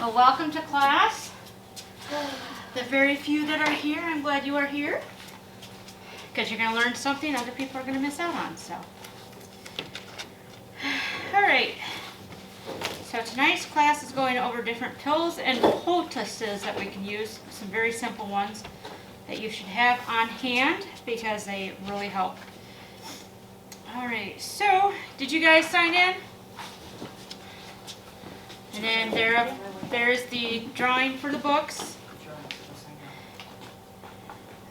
Well, welcome to class. The very few that are here, I'm glad you are here. Because you're going to learn something other people are going to miss out on. So, alright. So tonight's class is going over different pills and poultices that we can use. Some very simple ones that you should have on hand because they really help. Alright, so did you guys sign in? And then there's the drawing for the books.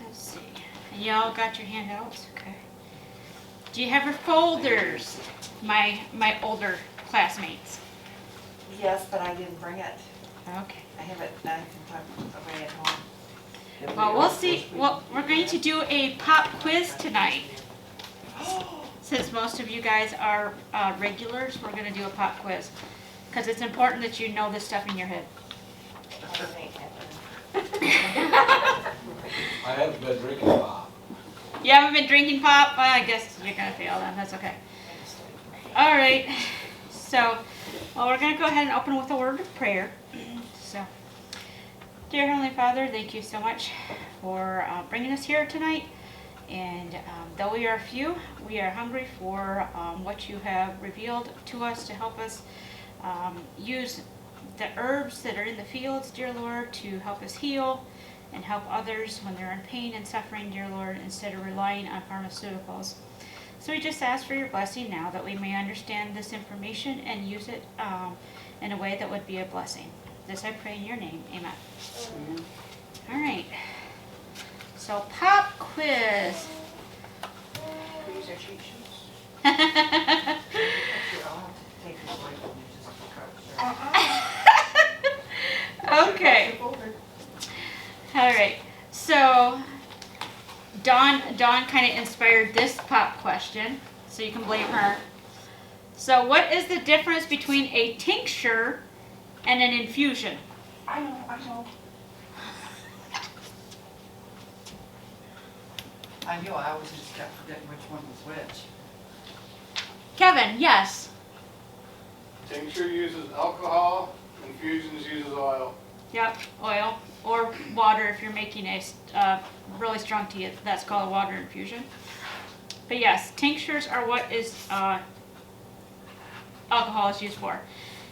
Let's see. And y'all got your handouts? Okay. Do you have your folders, my older classmates? Yes, but I didn't bring it. Okay. I have it away at home. Well, we'll see. Well, we're going to do a pop quiz tonight. Since most of you guys are regulars, we're going to do a pop quiz. Because it's important that you know this stuff in your head. I haven't been drinking pop. You haven't been drinking pop? Well, I guess you're going to fail then. That's okay. All right. So, well, we're going to go ahead and open with a word of prayer. So, dear Heavenly Father, thank you so much for bringing us here tonight. And though we are few, we are hungry for what you have revealed to us to help us use the herbs that are in the fields, dear Lord, to help us heal and help others when they're in pain and suffering, dear Lord, instead of relying on pharmaceuticals. So we just ask for your blessing now that we may understand this information and use it in a way that would be a blessing. This I pray in your name. Amen. All right. So pop quiz. These are cheat sheets. Take this away from you, just Okay. All right. So Dawn kind of inspired this pop question, so you can blame her. So what is the difference between a tincture and an infusion? I know. I knew, I always just kept forgetting which one was which. Kevin, yes. Tincture uses alcohol, infusions uses oil. Yep, oil or water if you're making a really strong tea. That's called a water infusion. But yes, tinctures are what is alcohol is used for.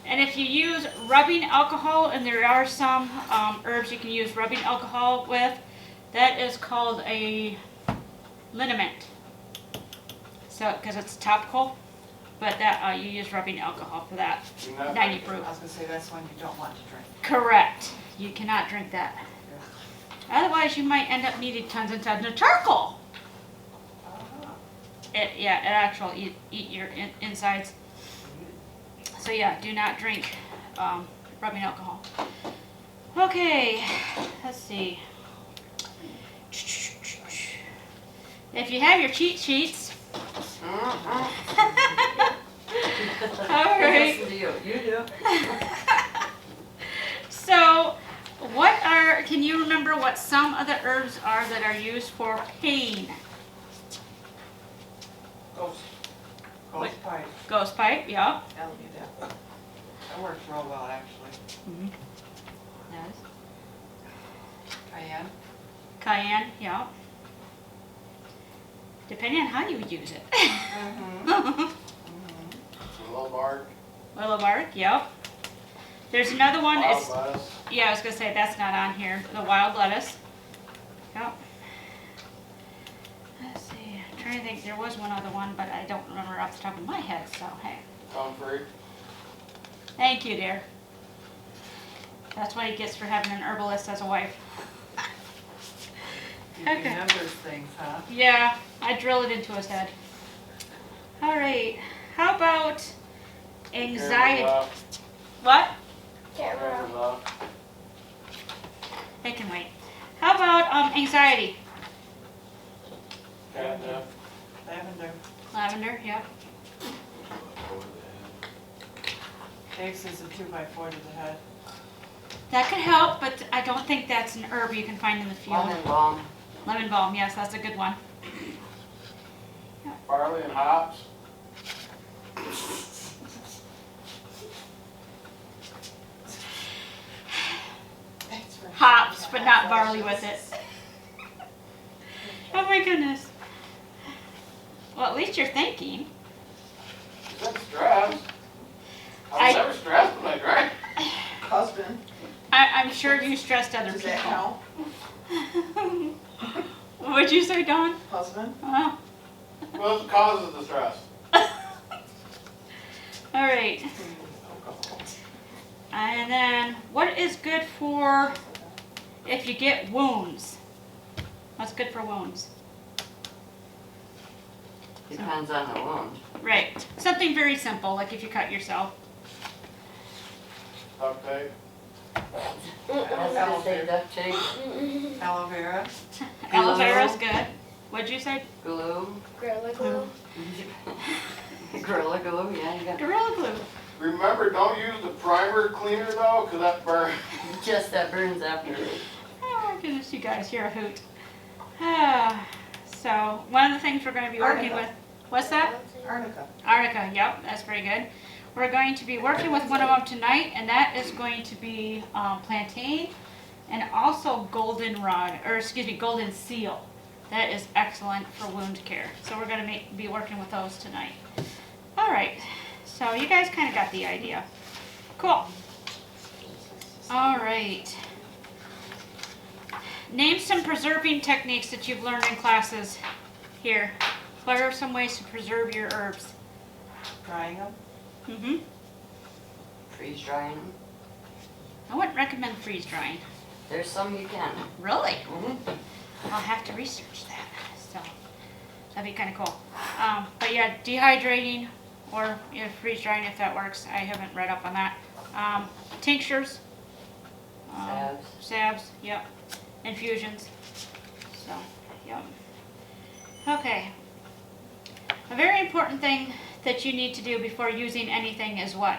And if you use rubbing alcohol, and there are some herbs you can use rubbing alcohol with, that is called a liniment. So, because it's topical, but that you use rubbing alcohol for that. 90 proof. I was going to say that's one you don't want to drink. Correct. You cannot drink that. Otherwise, you might end up needing tons and tons of charcoal. It actually eat your insides. So yeah, do not drink rubbing alcohol. Okay, let's see. If you have your cheat sheets. All right. Listen to you. You do. So, can you remember what some of the herbs are that are used for pain? Ghost pipe. Ghost pipe, yeah. I'll do that. That works real well, actually. Mm-hmm. Yes. Cayenne. Cayenne, yeah. Depending on how you use it. Willow bark. Willow bark, yep. There's another one. Wild lettuce. Yeah, I was going to say that's not on here. The wild lettuce. Yep. Let's see. I'm trying to think. There was one other one, but I don't remember off the top of my head. So, hey. Comfrey. Thank you, dear. That's what he gets for having an herbalist as a wife. You Okay. remembers things, huh? Yeah, I drill it into his head. All right. How about anxiety? What? They can wait. How about anxiety? Catnip. Lavender. Lavender, yeah. Dave says a 2x4 to the head. That could help, but I don't think that's an herb you can find in the field. Lemon balm. Lemon balm, yes, that's a good one. Barley and hops. but not barley with it. Oh my goodness. Well, at least you're thinking. You said stress. I- I'm never stressed when I drink. Husband, I'm sure you stressed other does people. that count? What'd you say, Dawn? Husband? Oh. What causes the stress? All right. And then, what is good for if you get wounds? What's good for wounds? Depends on the wound. Right. Something very simple, like if you cut yourself. Duct tape. I was gonna say duct tape, Aloe vera? Aloe vera's good. What'd you say? glue, Gorilla glue. Gorilla glue, yeah, you got Gorilla glue. Remember, don't use the primer cleaner though, because that burns. just that burns after. Oh my goodness, you guys, you're a hoot. So, one of the things we're going to be working Arnica. with, what's that? Arnica. Arnica, yep, that's very good. We're going to be working with one of them tonight, and that is going to be plantain and also golden seal. That is excellent for wound care. So we're going to be working with those tonight. All right, so you guys kind of got the idea. Cool. All right. Name some preserving techniques that you've learned in classes here. What are some ways to preserve your herbs? Drying them. Mm-hmm. Freeze drying them. I wouldn't recommend freeze drying. There's some you can. Really? Mhm. I'll have to research that. So that'd be kind of cool. But yeah, dehydrating or freeze drying if that works. I haven't read up on that. Tinctures. Salves. Salves, yep. Infusions. So, yep. Okay. A very important thing that you need to do before using anything is what?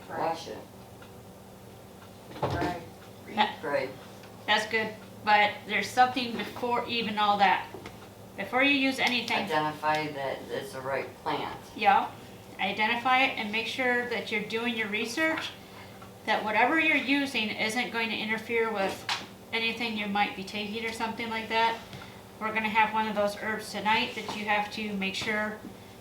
Wash it. Dry. Right. That's good. But there's something before even all that. Before you use anything, Identify that it's the right plant. yeah, identify it and make sure that you're doing your research, that whatever you're using isn't going to interfere with anything you might be taking or something like that. We're going to have one of those herbs tonight that you have to make sure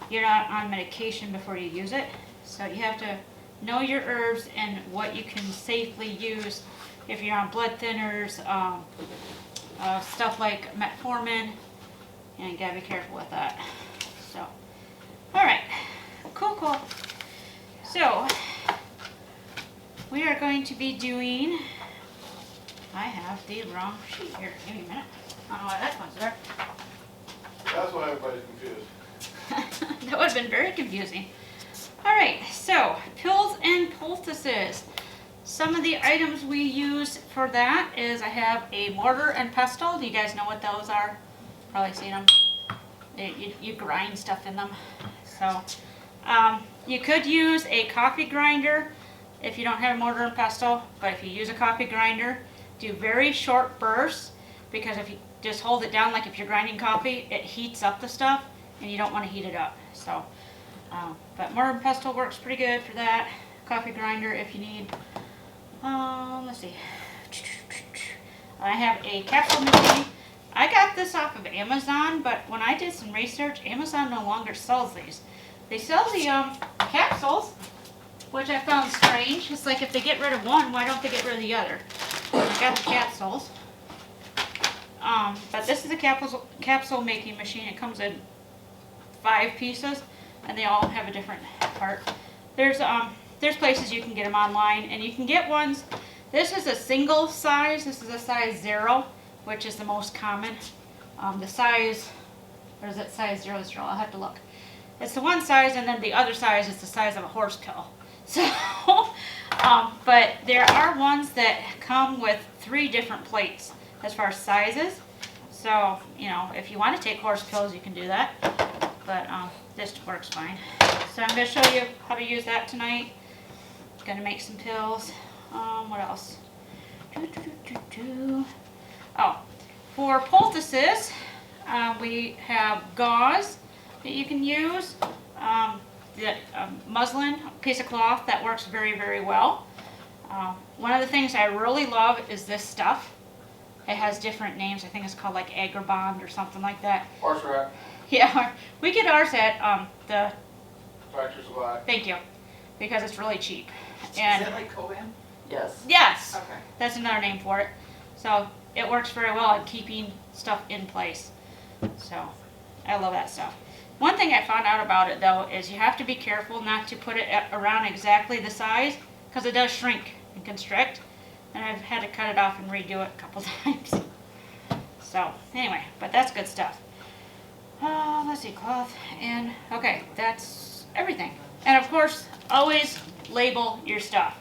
you're not on medication before you use it. So you have to know your herbs and what you can safely use if you're on blood thinners, stuff like metformin, and you gotta be careful with that. So, all right, cool. So, we are going to be doing, I have the wrong sheet here, give me a minute. I don't know why that one's there. That's why everybody's confused. That would have been very confusing. All right, so pills and poultices. Some of the items we use for that is I have a mortar and pestle. Do you guys know what those are? Probably seen them. You grind stuff in them. So you could use a coffee grinder if you don't have a mortar and pestle. But if you use a coffee grinder, do very short bursts, because if you just hold it down like if you're grinding coffee, it heats up the stuff and you don't want to heat it up. So, but mortar and pestle works pretty good for that. Coffee grinder if you need. Let's see. I have a capsule machine. I got this off of Amazon, but when I did some research, Amazon no longer sells these. They sell the capsules, which I found strange. It's like if they get rid of one, why don't they get rid of the other? I got the capsules. But this is a capsule making machine. It comes in 5 pieces, and they all have a different part. There's places you can get them online, and you can get ones. This is a single size. This is a size 0, which is the most common. The size, or is it size 0? I'll have to look. It's the one size, and then the other size is the size of a horse pill. So, but there are ones that come with 3 different plates as far as sizes. So, if you want to take horse pills, you can do that. But this works fine. So I'm going to show you how to use that tonight. Going to make some pills. What else? Oh, for poultices, we have gauze that you can use. Muslin, piece of cloth that works very, very well. One of the things I really love is this stuff. It has different names. I think it's called like Agribond or something like that. Horse rack, Yeah, we get ours at the, Tractor Supply. thank you, because it's really cheap. Is And it like Coban? Yes. yes, Okay. that's another name for it. So it works very well at keeping stuff in place. So I love that stuff. One thing I found out about it though is you have to be careful not to put it around exactly the size because it does shrink and constrict. And I've had to cut it off and redo it a couple times. So anyway, but that's good stuff. Let's see, cloth and okay, that's everything. And of course, always label your stuff.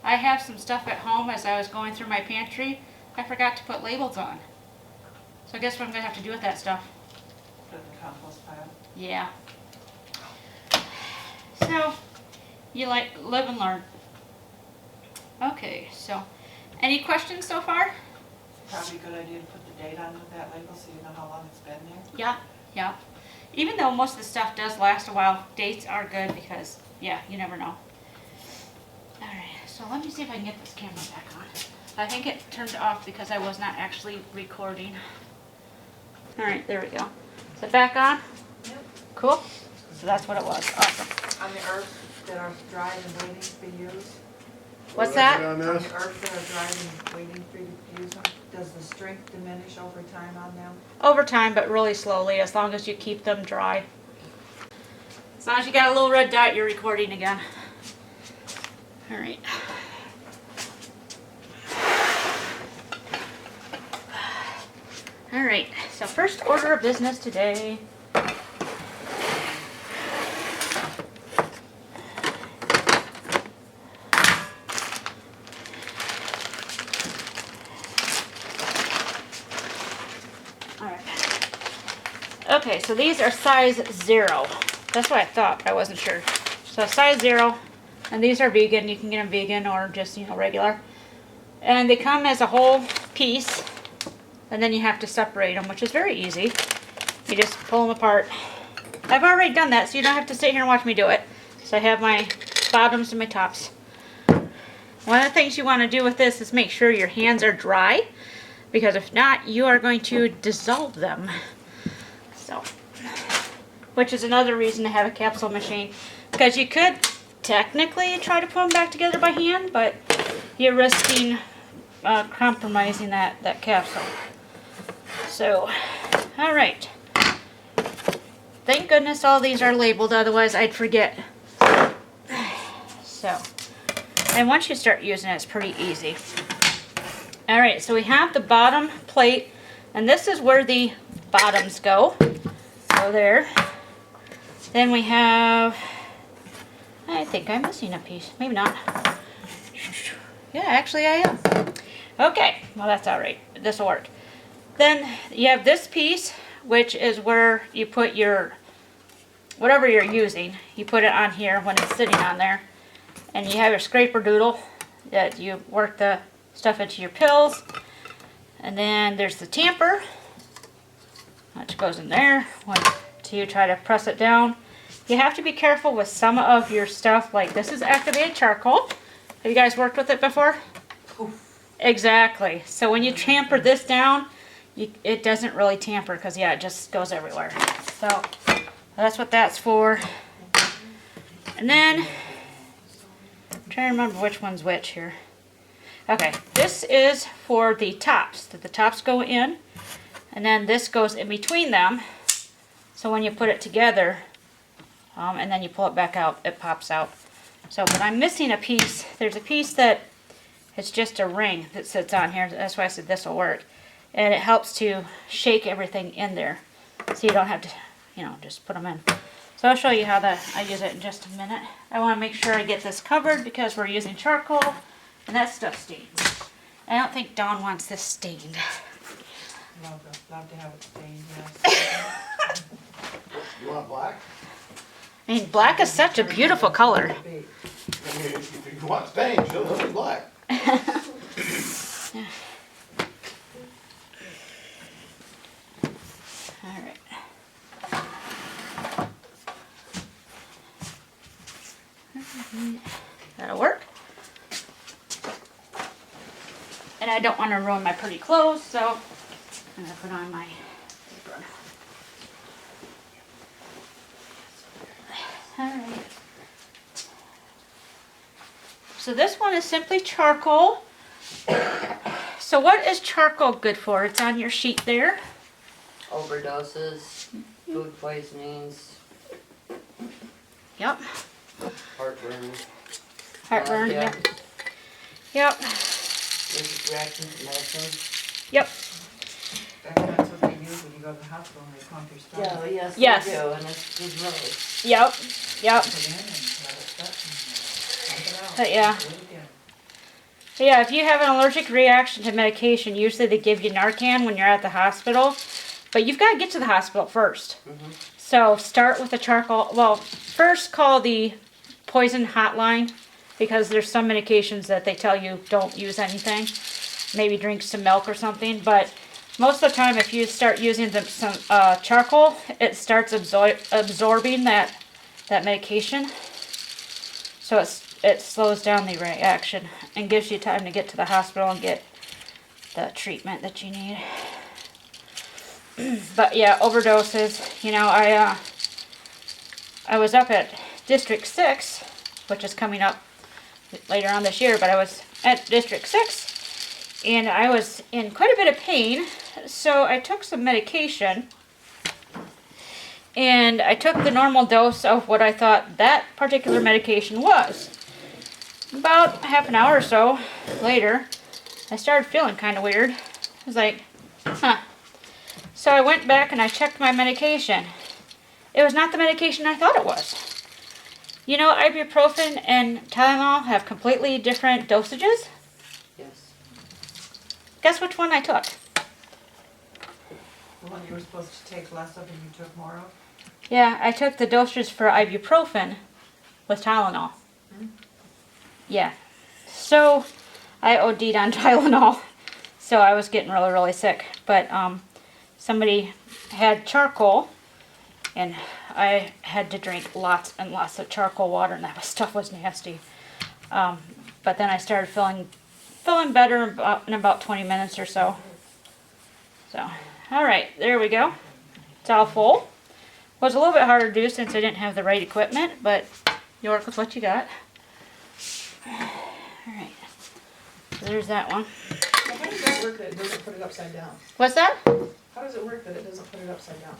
I have some stuff at home as I was going through my pantry. I forgot to put labels on. So guess what I'm gonna have to do with that stuff? Put it in the compost pile. Yeah. So, you like live and learn. Okay, so any questions so far? Probably a good idea to put the date on with that label so you know how long it's been there. Yeah, yeah. Even though most of the stuff does last a while, dates are good because, yeah, you never know. Alright, so let me see if I can get this camera back on. I think it turned off because I was not actually recording. Alright, there we go. Is it back on? Yep. Cool. So that's what it was. Awesome. On the herbs that are dried and waiting to be used. What's that? On On the this? herbs that are dried and waiting for you to use them, does the strength diminish over time on them? Over time, but really slowly, as long as you keep them dry. As long as you got a little red dot, you're recording again. Alright. Alright, so first order of business today. Alright. Okay, so these are size 0. That's what I thought, I wasn't sure. So size 0, and these are vegan. You can get them vegan or just, regular. And they come as a whole piece, and then you have to separate them, which is very easy. You just pull them apart. I've already done that, so you don't have to sit here and watch me do it. So I have my bottoms and my tops. One of the things you want to do with this is make sure your hands are dry, because if not, you are going to dissolve them. So, which is another reason to have a capsule machine, because you could technically try to put them back together by hand, but you're risking compromising that capsule. So, all right. Thank goodness all these are labeled, otherwise I'd forget. So, and once you start using it, it's pretty easy. All right, so we have the bottom plate, and this is where the bottoms go. So there. Then we have, I think I'm missing a piece. Maybe not. Yeah, actually I am. Okay, well that's all right. This will work. Then you have this piece, which is where you put your, whatever you're using, you put it on here when it's sitting on there. And you have your scraper doodle that you work the stuff into your pills. And then there's the tamper, which goes in there to you try to press it down. You have to be careful with some of your stuff, like this is activated charcoal. Have you guys worked with it before? Oof. Exactly. So when you tamper this down, it doesn't really tamper because, yeah, it just goes everywhere. So that's what that's for. And then, I'm trying to remember which one's which here. Okay, this is for the tops, that the tops go in, and then this goes in between them. So when you put it together, and then you pull it back out, it pops out. So, but I'm missing a piece. There's a piece that it's just a ring that sits on here. That's why I said this will work. And it helps to shake everything in there, so you don't have to, just put them in. So I'll show you how I use it in just a minute. I want to make sure I get this covered because we're using charcoal, and that stuff stains. I don't think Dawn wants this stained. Love to have it stained, yes. You want black? I mean, black is such a beautiful color. I mean, if you want stains, you'll be black. Alright. That'll work. And I don't want to ruin my pretty clothes, so I'm gonna put on my apron. Alright. So this one is simply charcoal. So what is charcoal good for? It's on your sheet there. Overdoses, food poisonings, Yep. heartburn, Heartburn, yeah. yep. Yep. allergic reactions to medicine. Yep. That's what they use when you go to the hospital and they pump your stomach. Yes, Yes. they do, and it's really. Yep. Yep. Put it in and let it set and pump it out. But yeah. Do it again. So yeah, if you have an allergic reaction to medication, usually they give you Narcan when you're at the hospital. But you've got to get to the hospital first. So start with the charcoal. Well, first call the poison hotline because there's some medications that they tell you don't use anything. Maybe drink some milk or something. But most of the time, if you start using some charcoal, it starts absorbing that medication. So it slows down the reaction and gives you time to get to the hospital and get the treatment that you need. But yeah, overdoses. You know, I was up at District 6, which is coming up later on this year, but I was at District 6 and I was in quite a bit of pain, so I took some medication and I took the normal dose of what I thought that particular medication was. About half an hour or so later, I started feeling kind of weird. I was like, huh. So I went back and I checked my medication. It was not the medication I thought it was. You know, ibuprofen and Tylenol have completely different dosages. Yes. Guess which one I took? The one you were supposed to take less of and you took more of? Yeah, I took the dosage for ibuprofen with Tylenol. Yeah. So I OD'd on Tylenol. So I was getting really, really sick. But somebody had charcoal and I had to drink lots and lots of charcoal water and that stuff was nasty. But then I started feeling better in about 20 minutes or so. So, alright, there we go. It's all full. Was a little bit harder to do since I didn't have the right equipment, but you work with what you got. Alright, so there's that one. Well, how does that work that it doesn't put it upside down? What's that? How does it work that it doesn't put it upside down?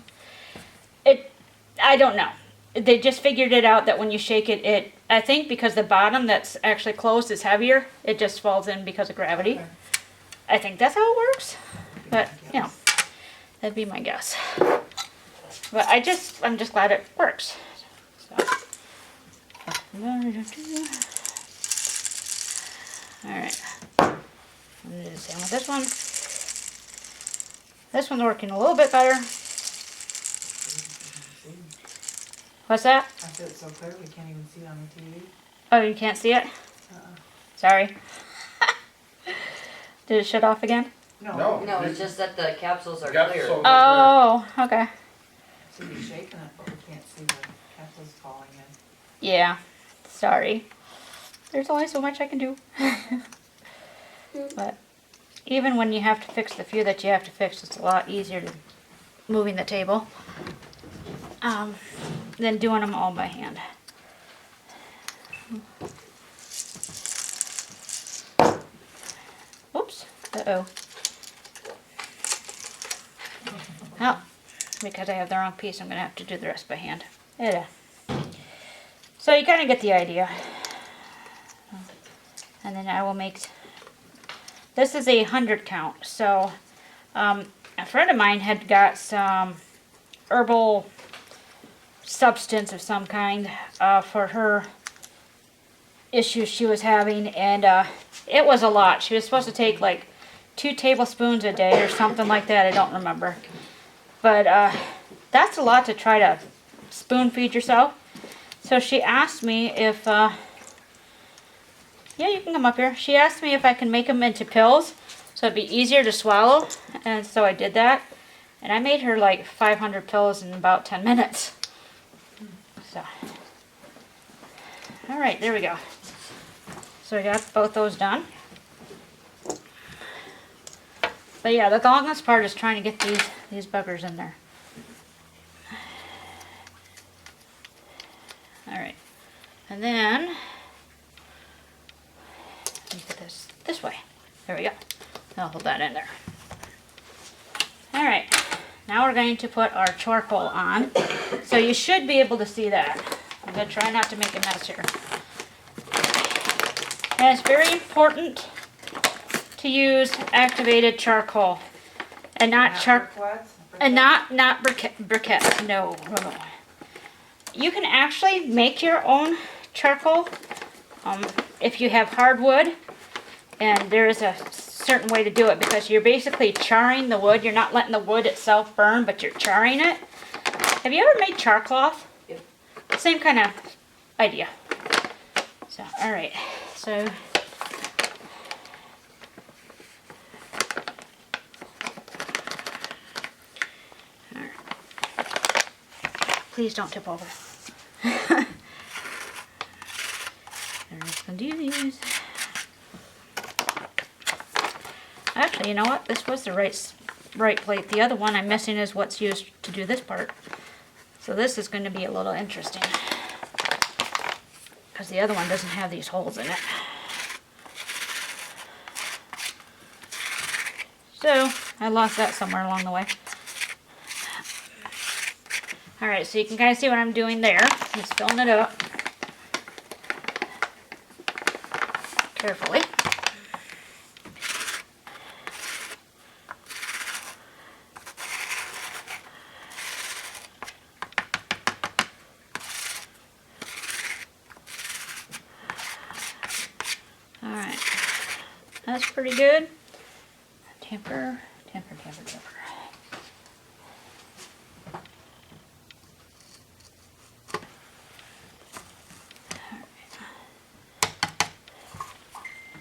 I don't know. They just figured it out that when you shake it, I think because the bottom that's actually closed is heavier, it just falls in because of gravity. Okay. I think that's how it works. But, you know, that'd be my guess. But I'm just glad it works. So. Alright. I'm gonna do the same with this one. This one's working a little bit better. What's that? I said it so clear we can't even see it on the TV. Oh, you can't see it? Sorry. Did it shut off again? No. No, it's just that the capsules are Capsules. clear. Oh, okay. So you're shaking it, but we can't see the capsules falling in. Yeah. Sorry. There's only so much I can do. But even when you have to fix the few that you have to fix, it's a lot easier than moving the table than doing them all by hand. Oops. Uh-oh. Well, because I have the wrong piece, I'm going to have to do the rest by hand. Yeah. So you kind of get the idea. And then I will make... This is a 100 count. So a friend of mine had got some herbal substance of some kind for her issues she was having. And it was a lot. She was supposed to take like 2 tablespoons a day or something like that. I don't remember. But that's a lot to try to spoon feed yourself. So she asked me if... yeah, you can come up here. She asked me if I can make them into pills so it'd be easier to swallow. And so I did that. And I made her like 500 pills in about 10 minutes. So, alright, there we go. So we got both those done. But yeah, the longest part is trying to get these buggers in there. Alright. And then, let me put this way. There we go. I'll hold that in there. Alright. Now we're going to put our charcoal on. So you should be able to see that. I'm going to try not to make a mess here. And it's very important to use activated charcoal. And not briquettes. No. You can actually make your own charcoal if you have hardwood, and there is a certain way to do it because you're basically charring the wood. You're not letting the wood itself burn, but you're charring it. Have you ever made char cloth? Yep. Same kind of idea. So, all right. So. Please don't tip over. I'm just gonna do these. Actually, you know what? This was the right plate. The other one I'm missing is what's used to do this part. So this is going to be a little interesting because the other one doesn't have these holes in it. So I lost that somewhere along the way. Alright, so you can kind of see what I'm doing there. Just filling it up. Carefully. Alright. That's pretty good. Tamper.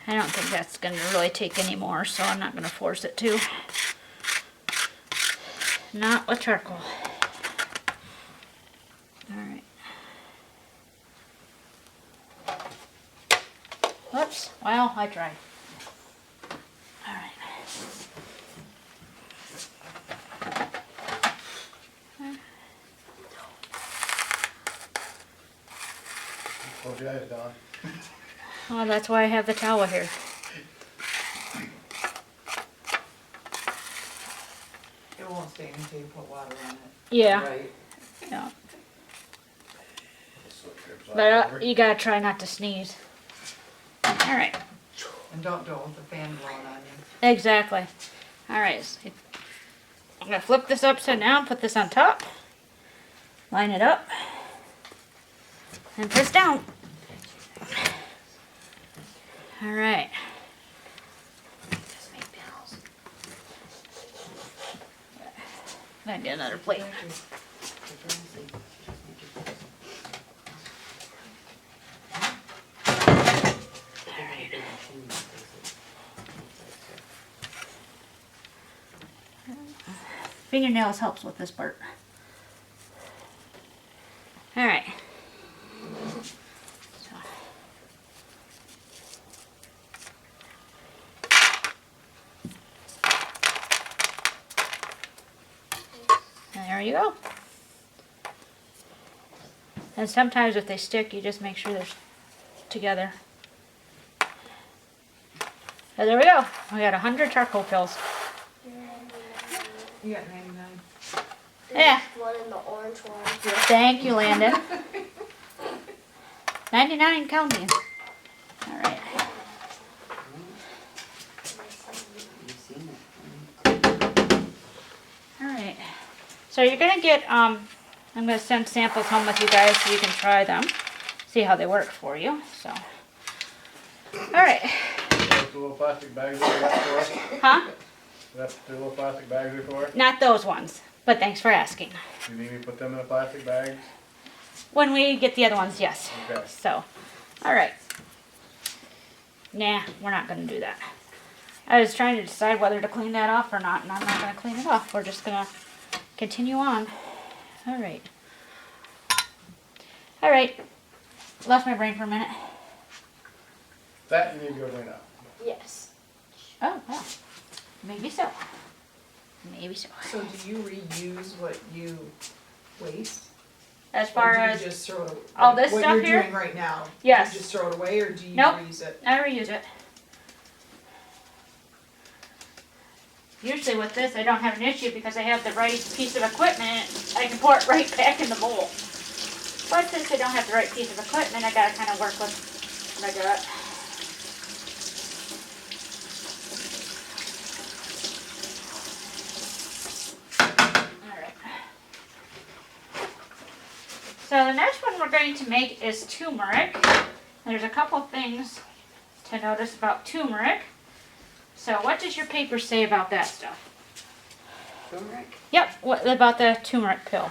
I don't think that's going to really take any more, so I'm not going to force it to. Not with charcoal. Alright. Whoops. Well, I tried. Alright. Close your eyes, Don. Oh, that's why I have the towel here. It won't stain until you put water on it. Yeah. Right. Yeah. Slip trips off But over. you gotta try not to sneeze. Alright. And don't do it with the fan blowing on you. Exactly. Alright. So I'm gonna flip this upside down, put this on top. Line it up. And press down. Alright. Gotta get another plate. Fingernails helps with this part. Alright. There you go. And sometimes if they stick, you just make sure they're together. So there we go. We got 100 charcoal pills. You got 99. Yeah. One in the orange one. Thank you, Landon. 99 counting. Alright. Alright. So you're gonna get, I'm gonna send samples home with you guys so you can try them. See how they work for you. So. Alright. Those little plastic bags that you got for us? Huh? That's the little plastic bags are for? Not those ones. But thanks for asking. You need me to put them in a plastic bag? When we get the other ones, yes. Okay. So, alright. Nah, we're not gonna do that. I was trying to decide whether to clean that off or not, and I'm not gonna clean it off. We're just gonna continue on. Alright. Alright. Lost my brain for a minute. That you need to go clean up. Yes. Oh, wow. Maybe so. Maybe so. So do you reuse what you waste? As Or far do you as, just throw it, all this what stuff you're here? doing right now? Yes. Do you just throw it away, or do you Nope. reuse it? I reuse it. Usually with this, I don't have an issue because I have the right piece of equipment. I can pour it right back in the bowl. But since I don't have the right piece of equipment, I gotta kind of work with what I got. Alright. So the next one we're going to make is turmeric. There's a couple things to notice about turmeric. So what does your paper say about that stuff? Turmeric? Yep, what about the turmeric pill?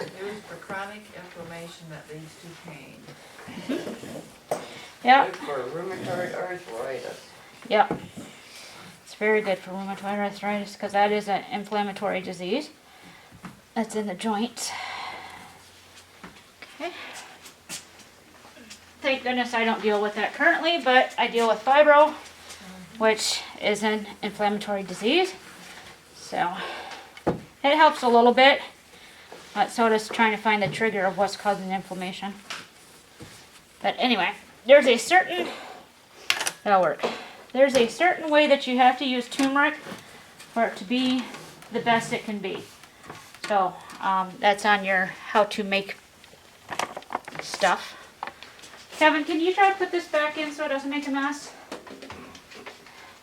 Used for chronic inflammation that leads to pain. Yep, Good for rheumatoid arthritis. yep. It's very good for rheumatoid arthritis because that is an inflammatory disease. That's in the joints. Okay. Thank goodness I don't deal with that currently, but I deal with fibro, which is an inflammatory disease. So it helps a little bit, but so does trying to find the trigger of what's causing inflammation. But anyway, there's a certain, that'll work. There's a certain way that you have to use turmeric for it to be the best it can be. So that's on your how to make stuff. Kevin, can you try to put this back in so it doesn't make a mess?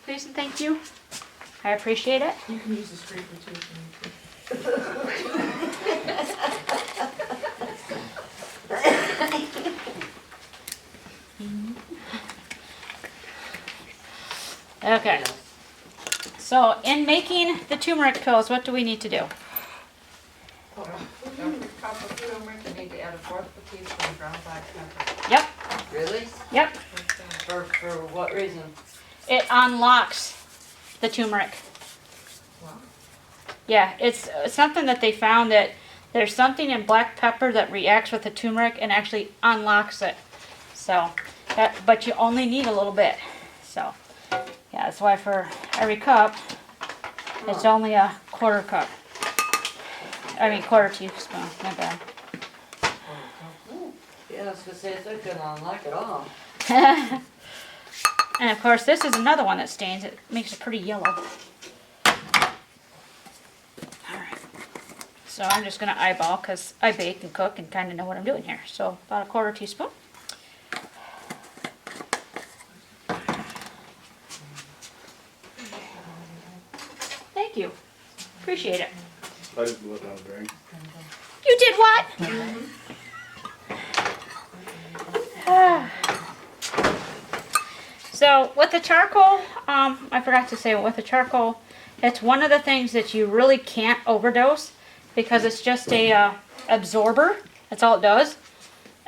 Please and thank you. I appreciate it. You can use the scraper too if you need to. Okay. Yes. So in making the turmeric pills, what do we need to do? Every cup of turmeric, you need to add a fourth of a teaspoon of ground black pepper. Yep, Really? yep. For what reason? It unlocks the turmeric. Wow. Yeah, it's something that they found that there's something in black pepper that reacts with the turmeric and actually unlocks it. So, but you only need a little bit. So, yeah, that's why for every cup, it's only a quarter cup. I mean, quarter teaspoon, my bad. Yeah, I was gonna say, it's not gonna unlock it all. And of course, this is another one that stains. It makes it pretty yellow. Alright. So I'm just going to eyeball because I bake and cook and kind of know what I'm doing here. So about a quarter teaspoon. Thank you. Appreciate it. I just blew it down the drain. You did what? So with the charcoal, I forgot to say, with the charcoal, it's one of the things that you really can't overdose because it's just a absorber. That's all it does.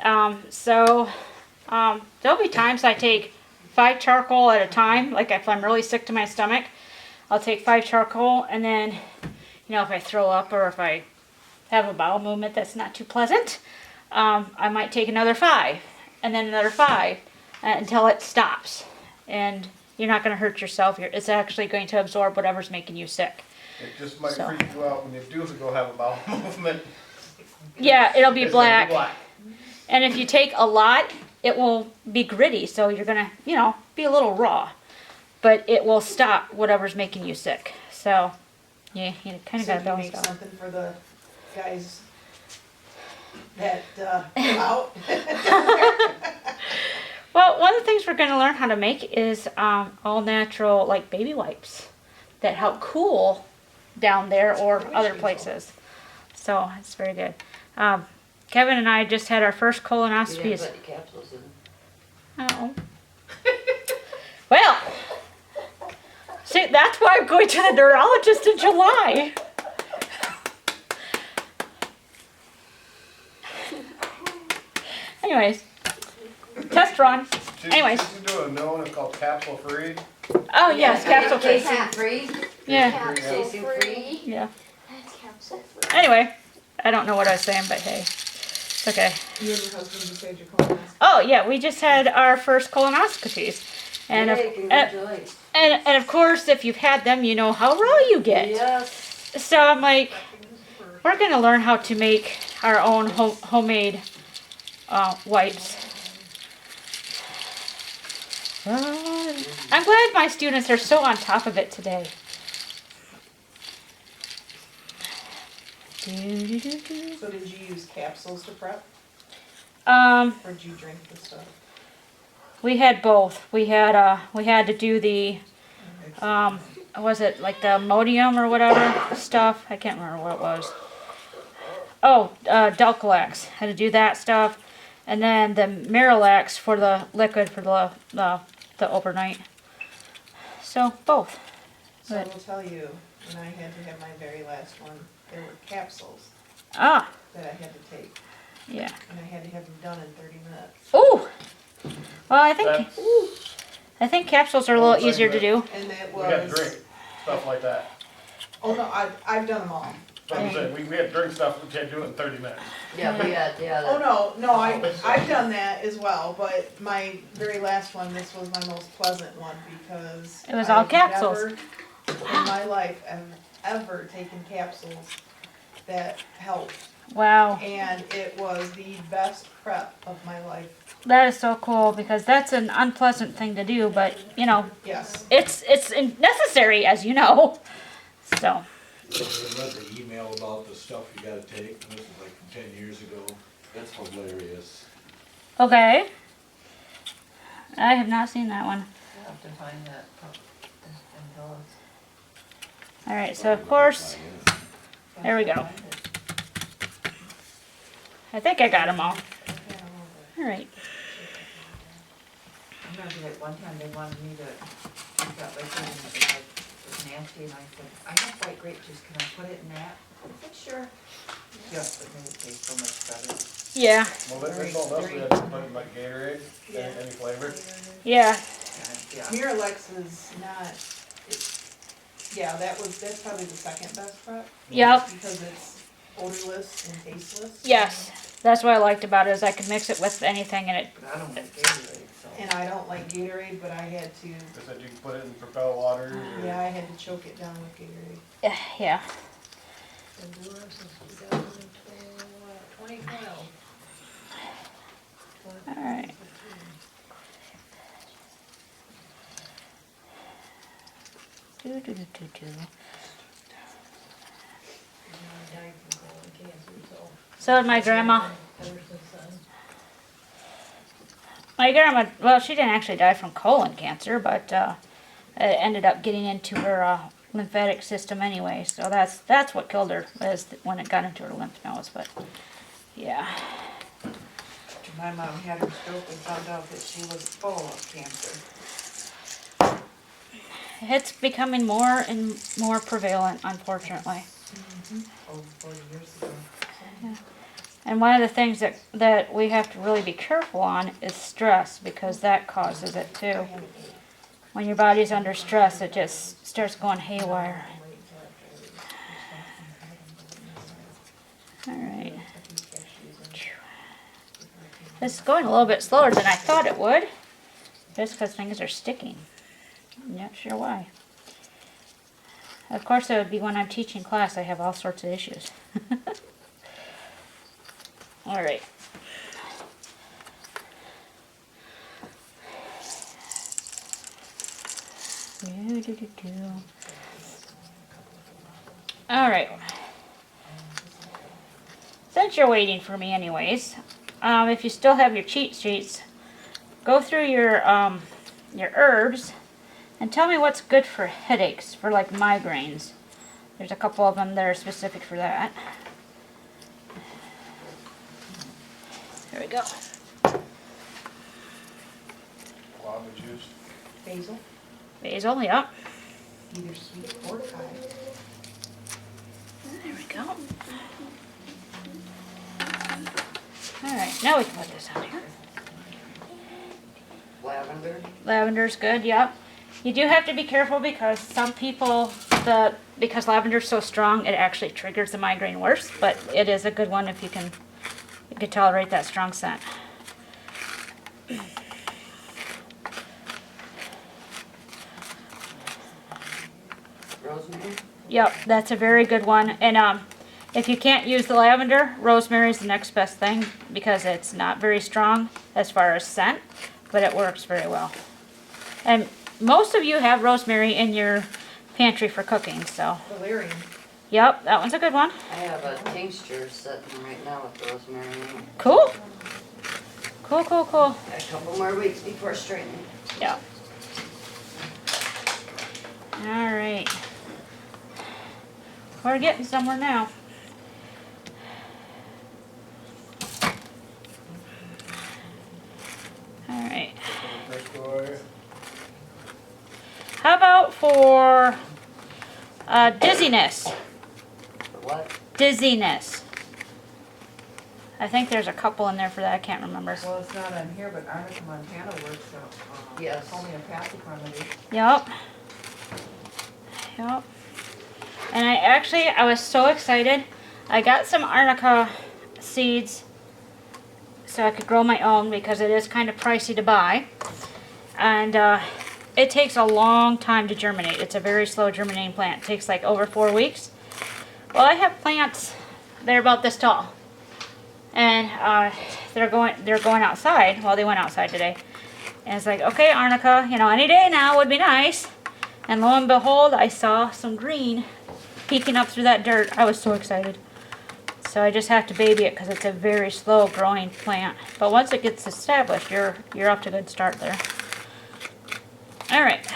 There'll be times I take 5 charcoal at a time. Like if I'm really sick to my stomach, I'll take 5 charcoal, and then, you know, if I throw up or if I have a bowel movement that's not too pleasant, I might take another 5, and then another 5 until it stops. And you're not going to hurt yourself. It's actually going to absorb whatever's making you sick. It just might So. freak you out when you do go have a bowel movement. Yeah, it'll be It's gonna black. be black. And if you take a lot, it will be gritty. So you're going to, you know, be a little raw. But it will stop whatever's making you sick. So, yeah, you kind of So got to do you balance make out. something for the guys that come out? Well, one of the things we're going to learn how to make is all natural, like baby wipes that help cool down there or other places. So it's very good. Kevin and I just had our first You colonoscopies. didn't put the capsules in. Oh. Well, see, that's why I'm going to the neurologist in July. Anyways, test run. Anyways. She's doing a new one, it's called Capsule Free. Oh yes, capsule free. Casein free? Yeah, Casein free? yeah. Anyway, I don't know what I was saying, but hey, it's okay. You and your husband just had your colonoscopy. Oh yeah, we just had our first colonoscopies, And Yay, of, congratulations. and of course, if you've had them, you know how raw you get. Yes. So I'm like, we're going to learn how to make our own homemade wipes. I'm glad my students are so on top of it today. So did you use capsules to prep, Um, or did you drink the stuff? we had both. We had to do the was it like the Imodium or whatever stuff? I can't remember what it was. Oh, Delcolax. Had to do that stuff, and then the Miralax for the liquid for the overnight. So both. So I will tell you, when I had to have my very last one, there were capsules Ah, that I had to take, yeah. and I had to have them done in 30 minutes. Ooh. Well, I That's, think capsules are a little easier to do. And it we had was, drink, stuff like that. oh no, I've done them all. But I'm saying, we had drink stuff, we can't do it in 30 minutes. Yeah, we had, yeah. Oh no, I've done that as well, but my very last one, this was my most pleasant one because It was all I've capsules. never in my life have ever taken capsules that helped, Wow. and it was the best prep of my life. That is so cool because that's an unpleasant thing to do, but you know, Yes. it's necessary, as you know. So, There's another email about the stuff you gotta take, and this is like from 10 years ago. It's hilarious. okay. I have not seen that one. We'll have to find that and tell us. All right, so of course, there we go. I think I got them all. All right. I remember that one time they wanted me to, I got like, it was nasty, and I said, I have white grape juice, can I put it in that? I said, sure. Yes, it made it taste so much better. Yeah, Well, they told us we had to put in like Gatorade, any flavor. yeah. Yeah. Miralax is not, that's probably the second best prep. Yep. Because it's odorless and tasteless. Yes. That's what I liked about it is I could mix it with anything and it. But I don't like Gatorade, so. And I don't like Gatorade, but I had to, They said you can put it in propel water. Or, yeah, I had to choke it down with Gatorade. Yeah. All right. So did my grandma. My grandma, well, she didn't actually die from colon cancer, but it ended up getting into her lymphatic system anyway. So that's what killed her, was when it got into her lymph nodes. But yeah, My mom had her stroke and found out that she was full of cancer. it's becoming more and more prevalent, unfortunately. Over 40 years ago. And one of the things that we have to really be careful on is stress, because that causes it too. When your body's under stress, it just starts going haywire. All right. This is going a little bit slower than I thought it would, just because things are sticking. I'm not sure why. Of course, it would be when I'm teaching class, I have all sorts of issues. All right. All right. Since you're waiting for me anyways, if you still have your cheat sheets, go through your herbs and tell me what's good for headaches, for like migraines. There's a couple of them that are specific for that. There we go. Guava juice. Basil, Basil, yep. either sweet or Thai. There we go. Alright, now we can put this on here. Lavender. Lavender's good, yep. You do have to be careful because some people, because lavender's so strong, it actually triggers the migraine worse, but it is a good one if you can tolerate that strong scent. rosemary? Yep, that's a very good one. And if you can't use the lavender, rosemary is the next best thing because it's not very strong as far as scent, but it works very well. And most of you have rosemary in your pantry for cooking, so. Valerian. Yep, that one's a good one. I have a tincture sitting right now with rosemary in it. Cool. Cool, cool, cool. Got a couple more weeks before straightening. Yeah. All right. We're getting somewhere now. All right. How about for dizziness? For what? Dizziness. I think there's a couple in there for that. I can't remember. Well, it's not on here, but Arnica Montana works out, Yes. homeopathic remedy. Yep. Yep. And I was so excited. I got some arnica seeds so I could grow my own because it is kind of pricey to buy. And it takes a long time to germinate. It's a very slow germinating plant. It takes like over 4 weeks. Well, I have plants, they're about this tall. And they're going outside. Well, they went outside today. And it's like, okay, arnica, you know, any day now would be nice. And lo and behold, I saw some green peeking up through that dirt. I was so excited. So I just have to baby it because it's a very slow growing plant. But once it gets established, you're off to a good start there. All right.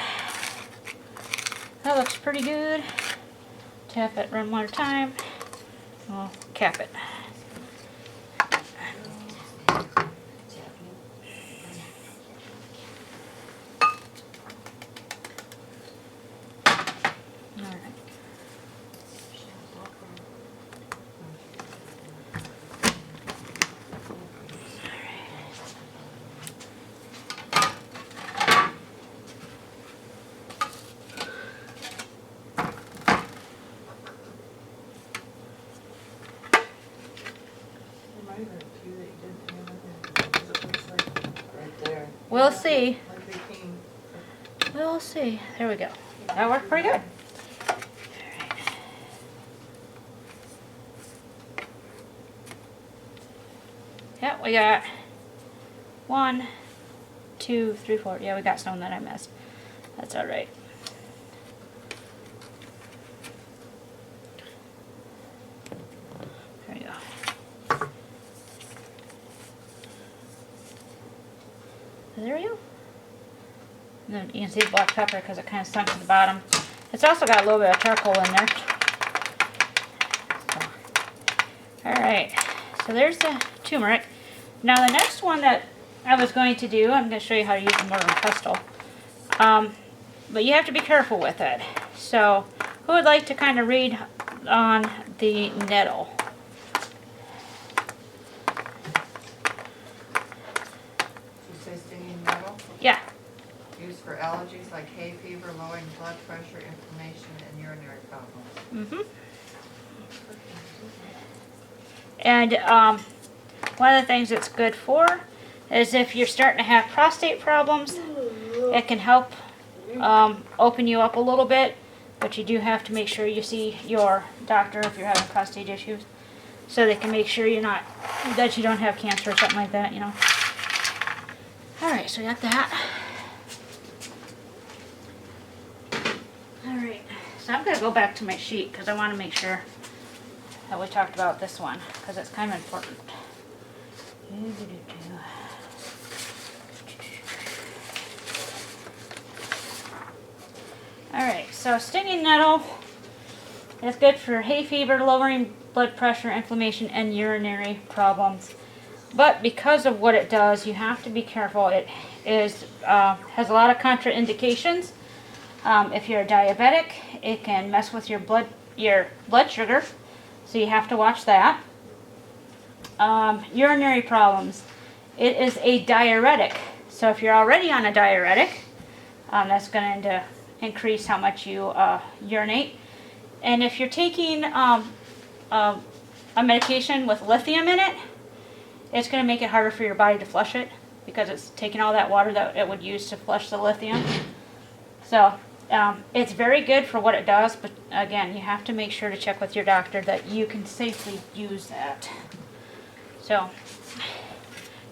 That looks pretty good. Tap it one more time. We'll cap it. There might have been a few that you didn't have, because it looks like, Right there. We'll see. like they came. We'll see. There we go. That worked pretty good. Yeah, we got 1, 2, 3, 4. Yeah, we got some that I missed. That's all right. There you go. There we go. And then you can see the black pepper because it kind of sunk to the bottom. It's also got a little bit of charcoal in there. So. Alright, so there's the turmeric. Now the next one that I was going to do, I'm going to show you how to use the mortar and pestle. But you have to be careful with it. So who would like to kind of read on the nettle? You say stinging nettle, Yeah. used for allergies like hay fever, lowering blood pressure, inflammation, and urinary problems. Mm-hmm. And one of the things it's good for is if you're starting to have prostate problems, it can help open you up a little bit, but you do have to make sure you see your doctor if you're having prostate issues, so they can make sure that you don't have cancer or something like that, you know. All right, so we got that. All right, so I'm gonna go back to my sheet because I want to make sure that we talked about this one because it's kind of important. Alright, so stinging nettle is good for hay fever, lowering blood pressure, inflammation, and urinary problems. But because of what it does, you have to be careful. It has a lot of contraindications. If you're a diabetic, it can mess with your blood sugar, so you have to watch that. Urinary problems. It is a diuretic. So if you're already on a diuretic, that's going to increase how much you urinate. And if you're taking a medication with lithium in it, it's going to make it harder for your body to flush it because it's taking all that water that it would use to flush the lithium. So It's very good for what it does, but again, you have to make sure to check with your doctor that you can safely use that. So,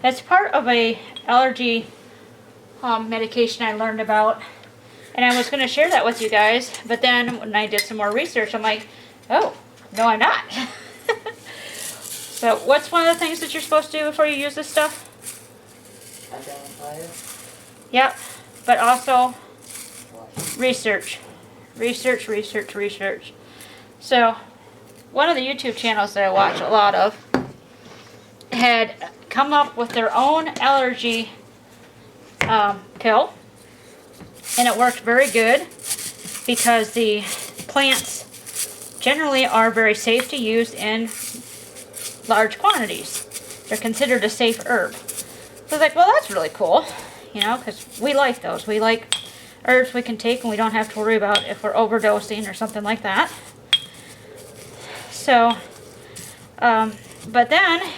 that's part of a allergy medication I learned about, and I was going to share that with you guys, but then when I did some more research, I'm like, oh, no I'm not. So, what's one of the things that you're supposed to do before you use this stuff? Identify it. Yep, but also Wash. research. Research, research, research. So, one of the YouTube channels that I watch a lot of had come up with their own allergy pill, and it worked very good because the plants generally are very safe to use in large quantities. They're considered a safe herb. So I was like, well, that's really cool, you know, because we like those. We like herbs we can take and we don't have to worry about if we're overdosing or something like that. So, but then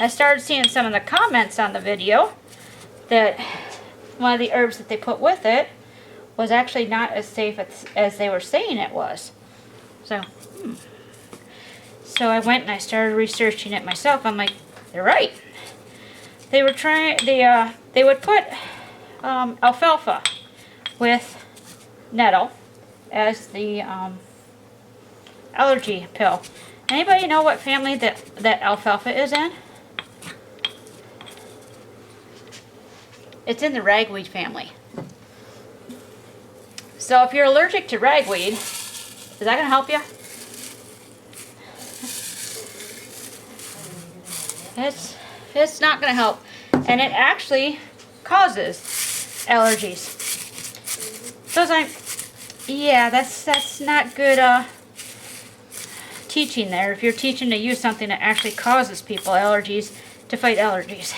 I started seeing some of the comments on the video that one of the herbs that they put with it was actually not as safe as they were saying it was. So, so I went and I started researching it myself. I'm like, they're right. They were trying. They would put alfalfa with nettle as the allergy pill. Anybody know what family that alfalfa is in? It's in the ragweed family. So if you're allergic to ragweed, is that going to help you? It's not going to help. And it actually causes allergies. So it's like, yeah, that's not good teaching there. If you're teaching to use something that actually causes people allergies, to fight allergies.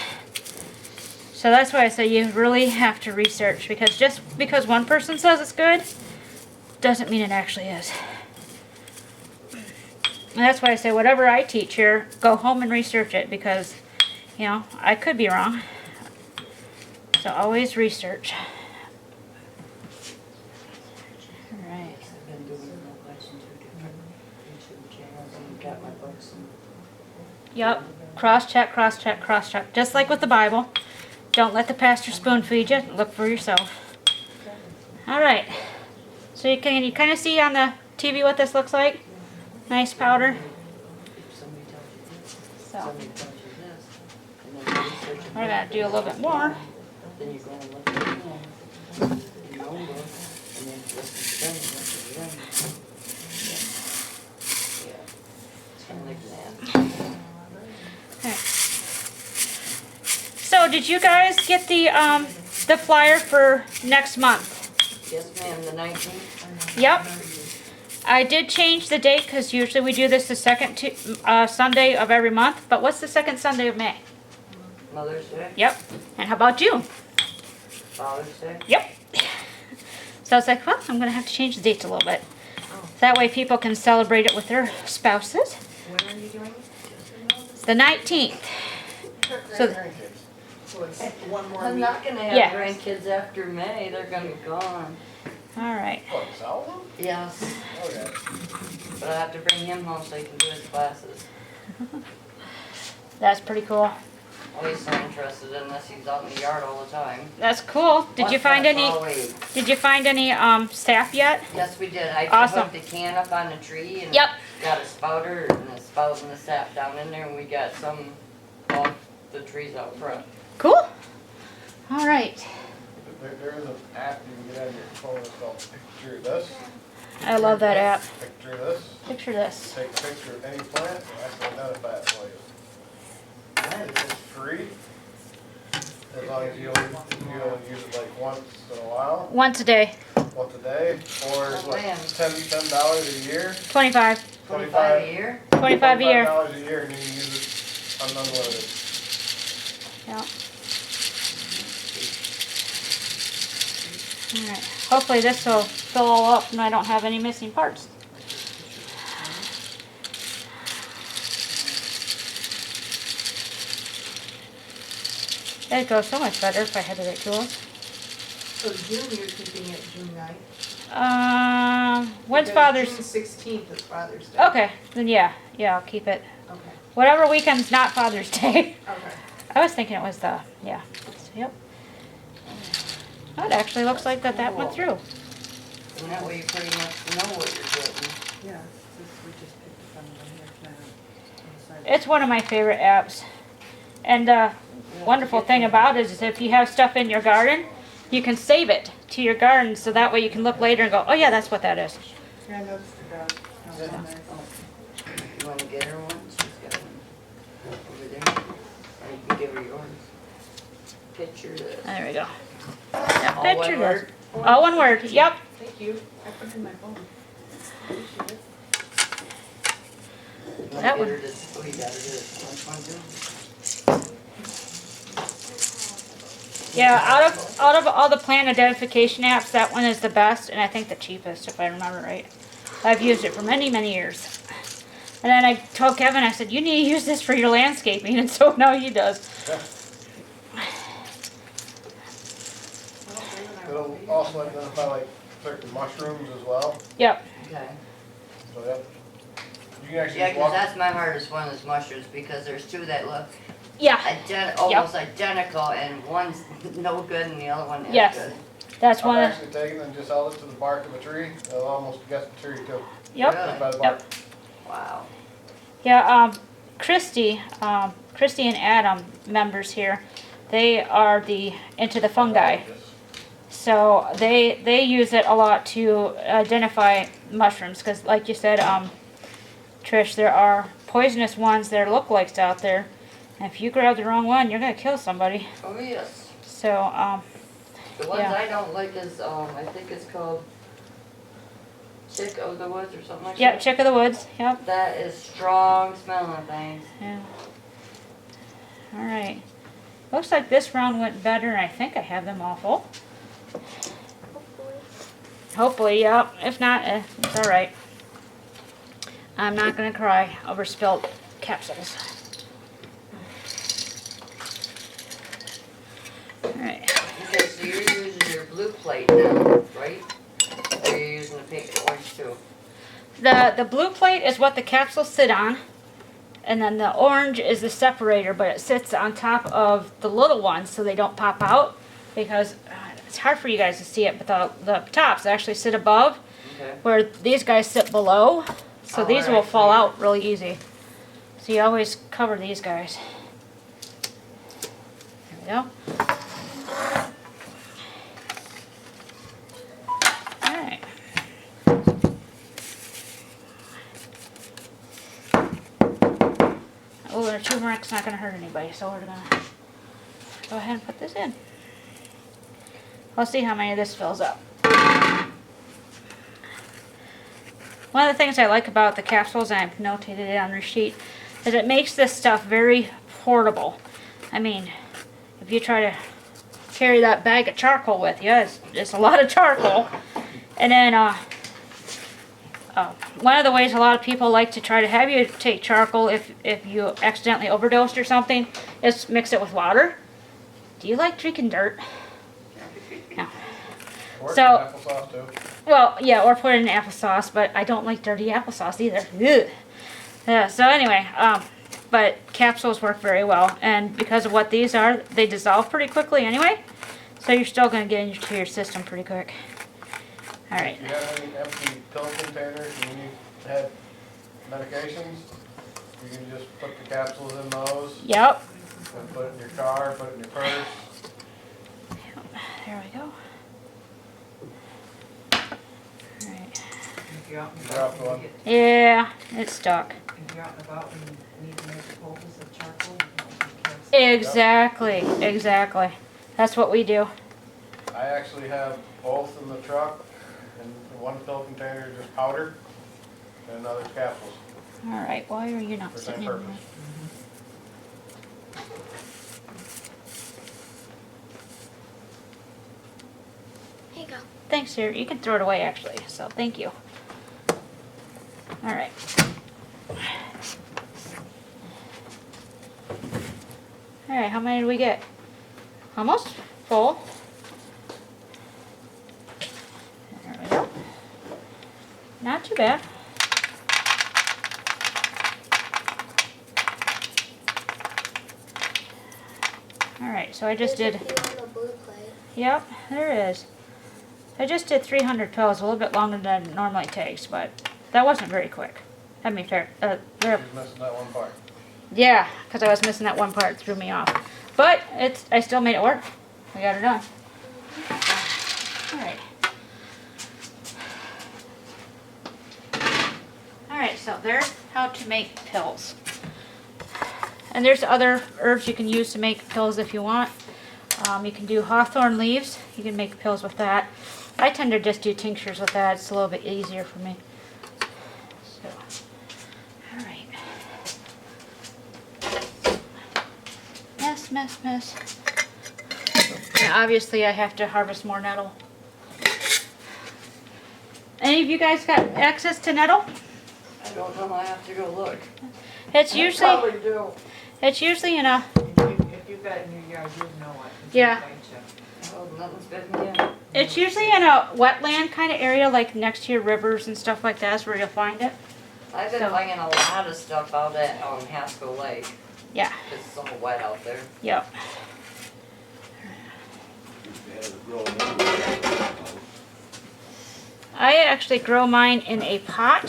So that's why I say you really have to research, because just because one person says it's good doesn't mean it actually is. And that's why I say whatever I teach here, go home and research it, because, you know, I could be wrong. So always research. Alright. I've been doing that, watching 2 different YouTube channels and got my books and. Yep. Cross-check, cross-check, cross-check. Just like with the Bible. Don't let the pastor spoon-feed you. Look for yourself. Alright. So you kind of see on the TV what this looks like? Nice powder. Somebody tells you this, So somebody tells you this, and then you research it. we're going to do a little bit more. Then you go and look at it in your own book, and then listen to them, Yeah. It's kind of like that. Okay. So did you guys get the flyer for next month? Yes, ma'am, the 19th. Yep. I did change the date because usually we do this the second Sunday of every month. But what's the second Sunday of May? Mother's Day, Yep. And how about June? Father's Day. Yep. So I was like, well, I'm going to have to change the dates a little bit. That way people can celebrate it with their spouses. When are you doing it? It's the 19th. So, So it's one more I'm week. not gonna have Yeah. grandkids after May, they're gonna be gone. all right. What, Salvo? Yes, Oh, yeah. but I have to bring him home so he can do his classes. That's pretty cool. Oh, he's so interested in this, he's out in the yard all the time. That's cool. Did you find any? Oh, wait. Did you find any staff yet? Yes, we did. I Awesome. hooked a can up on a tree and Yep. got a spouter and a spout and a sap down in there, and we got some off the trees out front. Cool. All right. There is an app you can get on your phone, it's called Picture This. I love that app. Picture this, Picture this. take a picture of any plant, and I can identify it for you. It's free, as long as you only use it like once in a while, Once a day. once a day, or Oh, what, man. $10 a year? 25. 25 a year? 25 a year. $25 a year, and you can use it unlimited. Yeah. All right. Hopefully this will fill all up and I don't have any missing parts. It'd go so much better if I had the right tools. So June, you're keeping it June 9th? When's Because Father's? June 16th is Father's Day. Okay, then yeah, I'll keep it. Okay, Whatever weekend's not Father's Day. okay. I was thinking it was the, yeah, so, yep. Oh, it actually looks like that went through. And that way you pretty much know what you're getting. Yeah, this, we just picked a fun one here, kind of. on the side. It's one of my favorite apps. And the wonderful thing about it is if you have stuff in your garden, you can save it to your garden so that way you can look later and go, oh yeah, that's what that is. Yeah, I noticed the dog. That was nice. You wanna get her one? She's got one over there. Or you can give her yours. Picture this. There we go. Yep, All picture one this. word? All one word, yep. Thank you. I put it in my phone. Appreciate it. You wanna That get one. her this, oh, you got her this, one too? Yeah, out of all the plant identification apps, that one is the best and I think the cheapest if I remember right. I've used it for many, many years. And then I told Kevin, I said, you need to use this for your landscaping, and so now he does. It'll also identify like certain mushrooms as well, Yep, Okay. so yep. You can actually Yeah, just 'cause walk, that's my hardest one is mushrooms, because there's two that look yeah, almost identical, and one's no good and the other one is Yes. good. that's I've one of, actually taken and just held it to the bark of a tree, it'll almost guess the tree too, yep. just by the Yep. bark. Wow. Yeah, Christy and Adam, members here, they are into the fungi. So they use it a lot to identify mushrooms, because like you said, Trish, there are poisonous ones that are lookalikes out there. And if you grab the wrong one, you're gonna kill somebody. Oh, yes. So, The ones Yeah. I don't like is, I think it's called Chick of the Woods or something like yep, that. chick of the woods, yep. That is strong smelling things. Yeah. All right. Looks like this round went better, and I think I have them all full. Hopefully, yep. If not, it's all right. I'm not gonna cry over spilled capsules. All right. Okay, so you're using your blue plate now, right? Or you're using the pink orange too? The blue plate is what the capsules sit on, and then the orange is the separator, but it sits on top of the little ones so they don't pop out, because it's hard for you guys to see it, but the tops actually sit above, Okay. where these guys sit below, so Oh, these will alright, fall so out really easy. So you always cover these guys. There we go. Alright. Oh, the turmeric's not gonna hurt anybody, so we're gonna go ahead and put this in. Let's see how many of this fills up. One of the things I like about the capsules, and I've notated it on your sheet, is it makes this stuff very portable. I mean, if you try to carry that bag of charcoal with you, it's a lot of charcoal. And then, one of the ways a lot of people like to try to have you take charcoal if you accidentally overdosed or something is mix it with water. Do you like drinking dirt? No. Or So- applesauce too. Well, yeah, or put it in applesauce, but I don't like dirty applesauce either. Ugh. Yeah, so anyway, but capsules work very well, and because of what these are, they dissolve pretty quickly anyway, so you're still going to get into your system pretty quick. All right. If you have any empty pill containers and you need to have medications, you can just put the capsules in those, Yep. and put it in your car, put it in your purse. There we go. All right. If you're out and Drop about, one. and Yeah, it's stuck. if you're out and about and you need to make a poultice of charcoal, you can open the capsule. Exactly, exactly. That's what we do. I actually have both in the truck, and one pill container just powder, and another capsules All right, why are you not for sitting same in purpose. there? Here you go. Thanks, dear. You can throw it away, actually, so thank you. All right. All right, how many did we get? Almost full. Not too bad. Alright, so I just There's did, a few on the blue plate. yep, there is. I just did 300 pills, a little bit longer than it normally takes, but that wasn't very quick. I mean, fair, You're missing that one part. yeah, because I was missing that one part, it threw me off. But I still made it work. I got it done. Alright. Alright, so there's how to make pills. And there's other herbs you can use to make pills if you want. You can do hawthorn leaves. You can make pills with that. I tend to just do tinctures with that. It's a little bit easier for me. So, alright. Mess. And obviously I have to harvest more nettle. Any of you guys got access to nettle? I don't know, I have to go look. It's I usually probably do. it's usually in a If you've got it in your yard, you know it. It's Yeah. gonna bite you. Oh, nothing's bitten yet. it's usually in a wetland kind of area, like next to your rivers and stuff like that. That's where you'll find it. I've been So- finding a lot of stuff out at Haskell Lake. Yeah. It's all wet out there. Yep. Used to have it growing everywhere. I actually grow mine in a pot,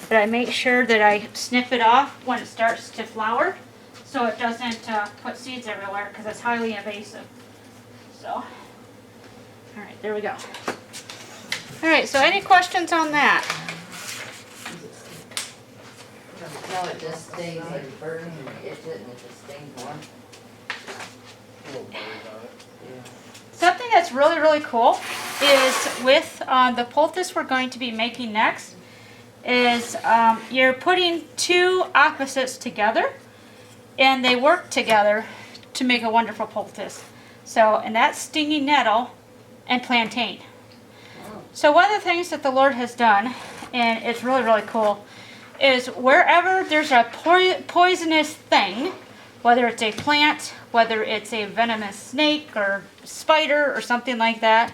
but I make sure that I snip it off when it starts to flower, so it doesn't put seeds everywhere, because it's highly invasive. So, all right, there we go. All right, so any questions on that? No, it just stays like burns and itches and it just stains more. Little birds on it. Yeah. Something that's really, really cool is with the poultice we're going to be making next is you're putting two opposites together and they work together to make a wonderful poultice. So, and that's stinging nettle and plantain. So one of the things that the Lord has done, and it's really, really cool, is wherever there's a poisonous thing, whether it's a plant, whether it's a venomous snake or spider or something like that,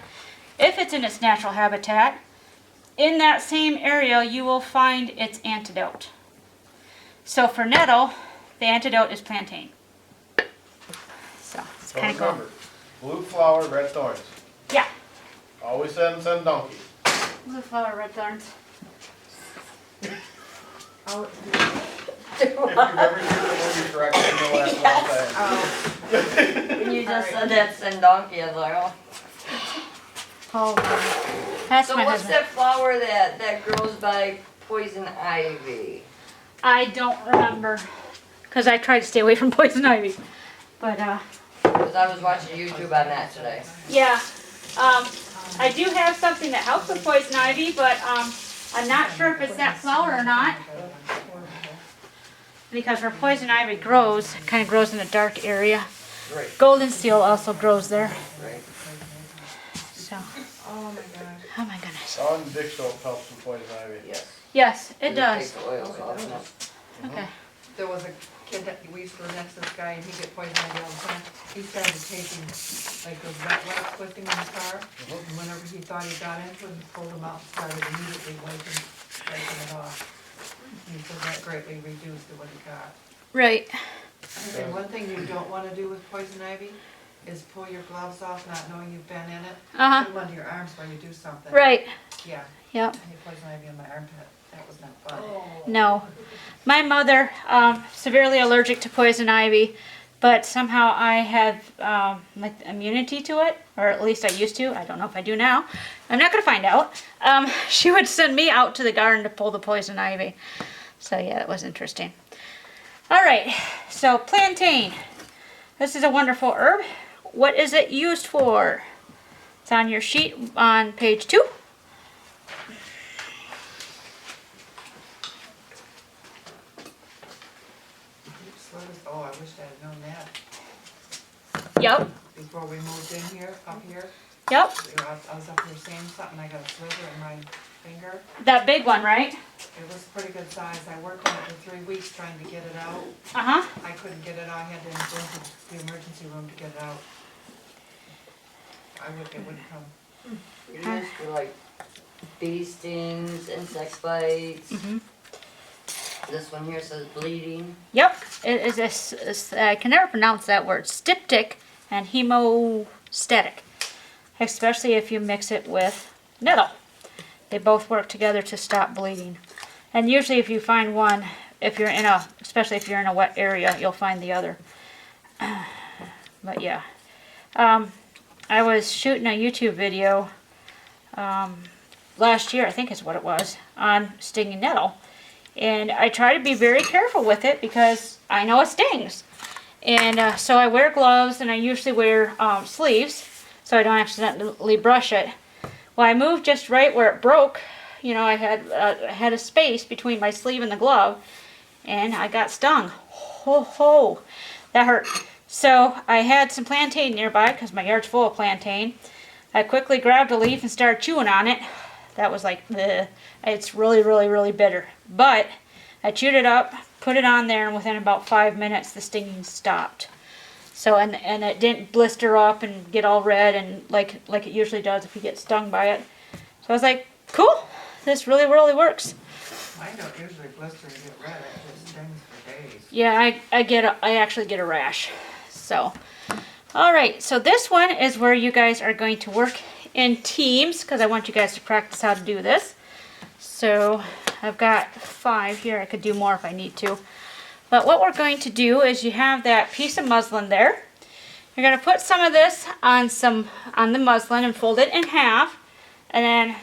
if it's in its natural habitat, in that same area you will find its antidote. So for nettle, the antidote is plantain. So it's So kind of cool. remember, blue flower, red thorns. Yeah. Always send donkey. Blue flower, red thorns. Oh, If you've ever seen the movie Shrek, you know that's what I'm saying. When you just said that send donkey, I was like, oh. Oh, man. That's So my what's husband. that flower that grows by poison ivy? I don't remember, because I try to stay away from poison ivy. But, Because I was watching YouTube on that today. yeah. I do have something that helps with poison ivy, but I'm not sure if it's that flower or not. Because where poison ivy grows, it kind of grows in a dark area. Right, Golden seal also grows there. right. So, oh my gosh. oh my goodness. Dawn dish soap helps with poison ivy. Yes. Yes, it Takes does. the oils off and it. Okay. There was a kid that we used to live next to this guy and he'd get poison ivy all the time. He started taking like those wet wipes with him in the car. And whenever he thought he got into it, he pulled them out and started immediately wiping it off. And he said that greatly reduced what he got. Right. And one thing you don't wanna do with poison ivy is pull your gloves off not knowing you've been in it. Uh-huh. Put them under your arms while you do something. Right. Yeah, Yep. I had poison ivy on my armpit. That was not fun. No. My mother, severely allergic to poison ivy, but somehow I have like immunity to it, or at least I used to. I don't know if I do now. I'm not gonna find out. She would send me out to the garden to pull the poison ivy. So yeah, that was interesting. All right, so plantain. This is a wonderful herb. What is it used for? It's on your sheet on page 2. Oh, I wish I had known that Yep. before we moved in here, up here. Yep. I was up here saying something, I got a slither in my finger. That big one, right? It was pretty good size. I worked on it for 3 weeks trying to get it out. Uh-huh. I couldn't get it out. I had to go to the emergency room to get it out. It wouldn't come. It used to like bee stings, insect bites. Mhm. This one here says bleeding. Yep, it is I can never pronounce that word, styptic and hemostatic, especially if you mix it with nettle. They both work together to stop bleeding. And usually if you find one, especially if you're in a wet area, you'll find the other. But yeah. I was shooting a YouTube video last year, I think is what it was, on stinging nettle. And I try to be very careful with it because I know it stings. And so I wear gloves and I usually wear sleeves so I don't accidentally brush it. Well, I moved just right where it broke. You know, I had a space between my sleeve and the glove, and I got stung. Ho ho, that hurt. So I had some plantain nearby because my yard's full of plantain. I quickly grabbed a leaf and started chewing on it. That was like, bleh. It's really, really, really bitter. But I chewed it up, put it on there, and within about 5 minutes the stinging stopped. So, and it didn't blister up and get all red and like it usually does if you get stung by it. So I was like, cool, this really, really works. Mine don't usually blister and get red, it just stings for days. Yeah, I actually get a rash. So, all right, so this one is where you guys are going to work in teams because I want you guys to practice how to do this. So I've got 5 here. I could do more if I need to. But what we're going to do is you have that piece of muslin there. You're going to put some of this on the muslin and fold it in half, and then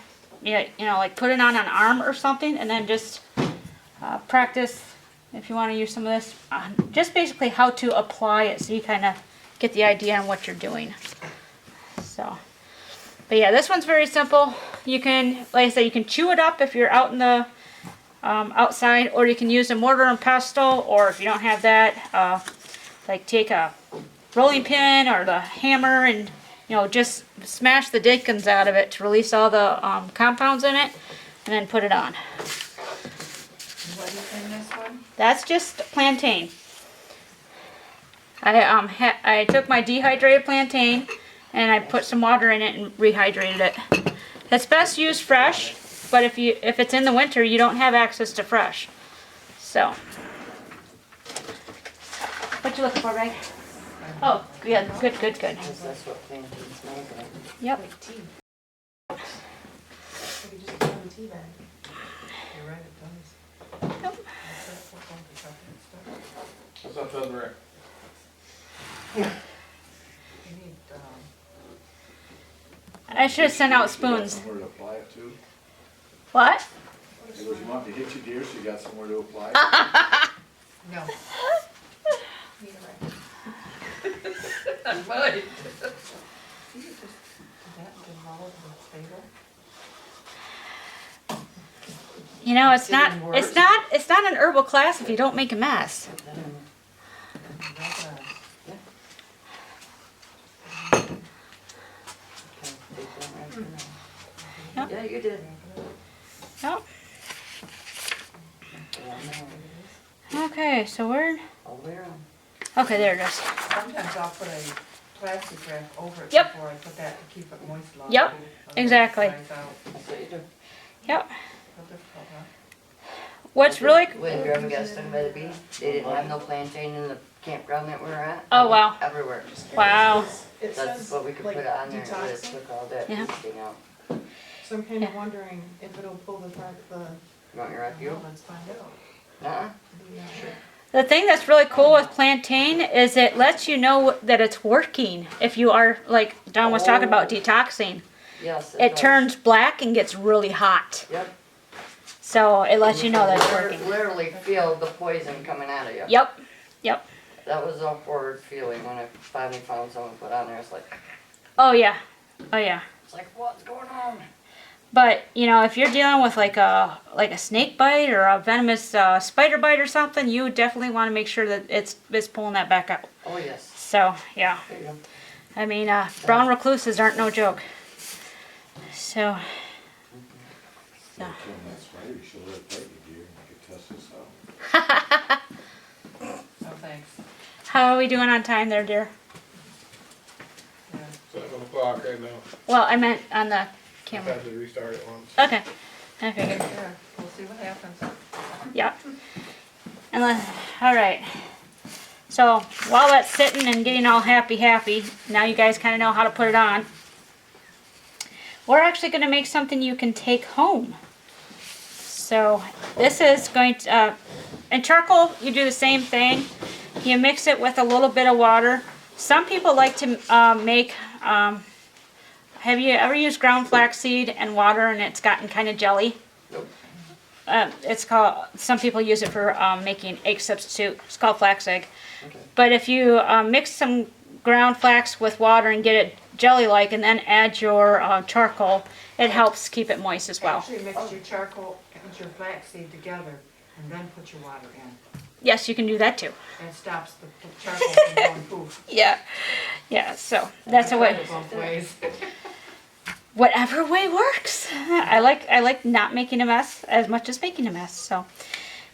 you know, like put it on an arm or something, and then just practice if you want to use some of this. Just basically how to apply it so you kind of get the idea on what you're doing. So, but yeah, this one's very simple. You can, like I said, you can chew it up if you're out in the outside, or you can use a mortar and pestle, or if you don't have that, like take a rolling pin or the hammer and, you know, just smash the dickens out of it to release all the compounds in it, and then put it on. What is in this one? That's just plantain. I took my dehydrated plantain and I put some water in it and rehydrated it. It's best used fresh, but if it's in the winter, you don't have access to fresh. So, what you looking for, Ray? Oh, yeah, good. Because that's what plantains make, right? Yep. Like tea. You could just put it in a tea bag. You're right, it does. Yep. What's up, Southern Rick? You need, I should have sent out spoons. Somewhere to apply it to. What? He goes, you want to hit you, dear, so you got somewhere to apply it? no. I might. You could just do that and then roll it in the table. You know, it's not Getting worse. it's not an herbal class if you don't make a mess. Yep. Yeah, you did. Yep. Yeah, no, Okay, so we're all the way around. okay. There it is. Sometimes I'll put a plastic wrap over it Yep. before I put that to keep it moist longer. Yep, Otherwise it exactly. dries out. That's what you do. Yep. Real difficult, huh? What's really When Grandma got stung by the bee, they didn't have no plantain in the campground that we were at. Oh, wow. Everywhere. wow. It That's says what we could like put on there, but it detoxing, took all that Yeah. thing out. so I'm kind of wondering if it'll pull the You want your well, IPO? let's find out. Uh-uh. Yeah. The thing that's really cool with plantain is it lets you know that it's working. If you are, like Don was talking about detoxing, Yes, it does. turns black and gets really hot. Yep. So it lets you know that it's can working. literally feel the poison coming out of you. Yep. Yep. That was a horrid feeling when I finally found someone put on there. It's like, Oh yeah. Oh yeah. it's like, what's going on? But you know, if you're dealing with like a snake bite or a venomous spider bite or something, you definitely want to make sure that it's pulling that back out. Oh, yes. So yeah. There you go. I mean, brown recluses aren't no joke. So. Yeah, killing that spider, you should let it bite you, dear, and you could test this out. No thanks. How are we doing on time there, dear? Yeah. 7 o'clock right now. Well, I meant on the Can't I've had to restart it once. Okay. I figured. Yeah, we'll see what happens. Yeah. All right. So while that's sitting and getting all happy, now you guys kind of know how to put it on. We're actually going to make something you can take home. So this is going to, in charcoal, you do the same thing. You mix it with a little bit of water. Some people like to make, have you ever used ground flaxseed and water and it's gotten kind of jelly? It's called, some people use it for making egg substitute. It's called flax egg. Okay. But if you mix some ground flax with water and get it jelly-like and then add your charcoal, it helps keep it moist as well. Actually, mix your charcoal and your flaxseed together and then put your water in. Yes, you can do that too. And it stops the charcoal from going poof. Yeah, so that's a way. Both ways. Whatever way works. I like not making a mess as much as making a mess. So,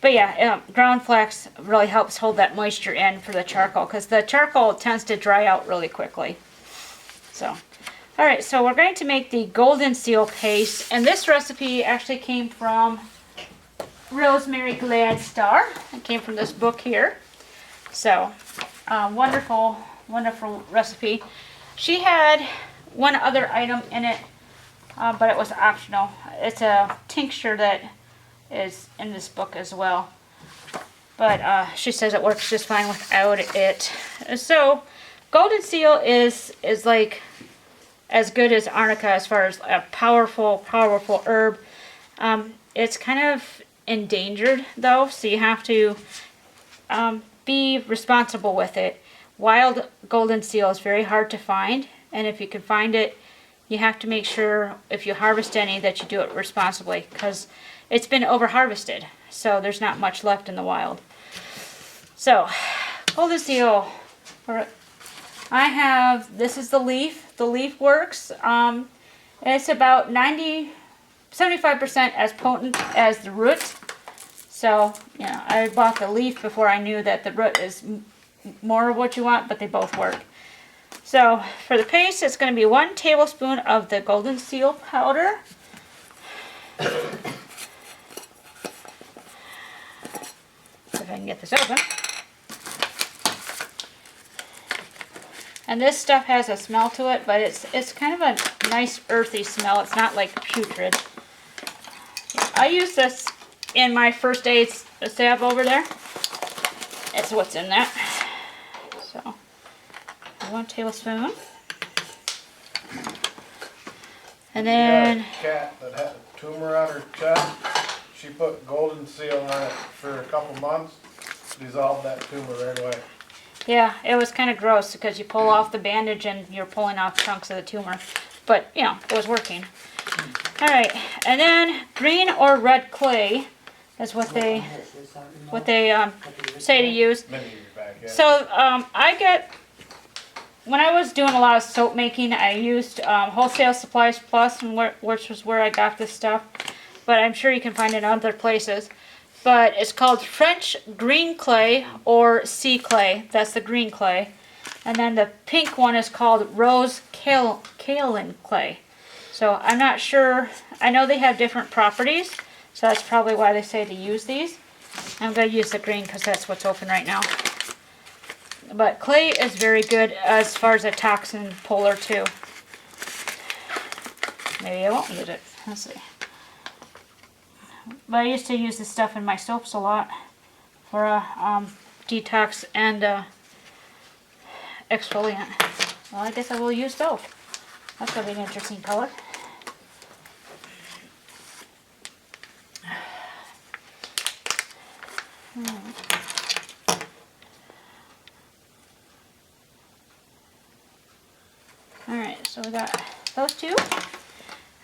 but yeah, ground flax really helps hold that moisture in for the charcoal because the charcoal tends to dry out really quickly. So, all right, so we're going to make the golden seal paste, and this recipe actually came from Rosemary Gladstar. It came from this book here. So, wonderful recipe. She had one other item in it, but it was optional. It's a tincture that is in this book as well. But she says it works just fine without it. So, golden seal is like as good as arnica as far as a powerful herb. It's kind of endangered though, so you have to be responsible with it. Wild golden seal is very hard to find, and if you can find it, you have to make sure if you harvest any that you do it responsibly because it's been over harvested, so there's not much left in the wild. So, golden seal. I have, this is the leaf. The leaf works. It's about 75% as potent as the root. So, you know, I bought the leaf before I knew that the root is more of what you want, but they both work. So, for the paste, it's going to be 1 tablespoon of the golden seal powder. See if I can get this open. And this stuff has a smell to it, but it's kind of a nice earthy smell. It's not like putrid. I use this in my first aid salve over there. It's what's in that. So, 1 tablespoon. And then... A cat that had a tumor on her chest, she put golden seal on it for a couple months, dissolved that tumor right away. Yeah, it was kind of gross because you pull off the bandage and you're pulling off chunks of the tumor. But, you know, it was working. Alright, and then green or red clay is what they say to use. Many years back, yeah. So, when I was doing a lot of soap making, I used Wholesale Supplies Plus, which was where I got this stuff. But I'm sure you can find it in other places. But it's called French green clay or sea clay. That's the green clay. And then the pink one is called rose kaolin clay. So I'm not sure. I know they have different properties. So that's probably why they say to use these. I'm going to use the green because that's what's open right now. But clay is very good as far as a toxin puller too. Maybe I won't use it. Let's see. But I used to use this stuff in my soaps a lot for detox and exfoliant. Well, I guess I will use both. That's going to be an interesting color. Alright, so we got those two.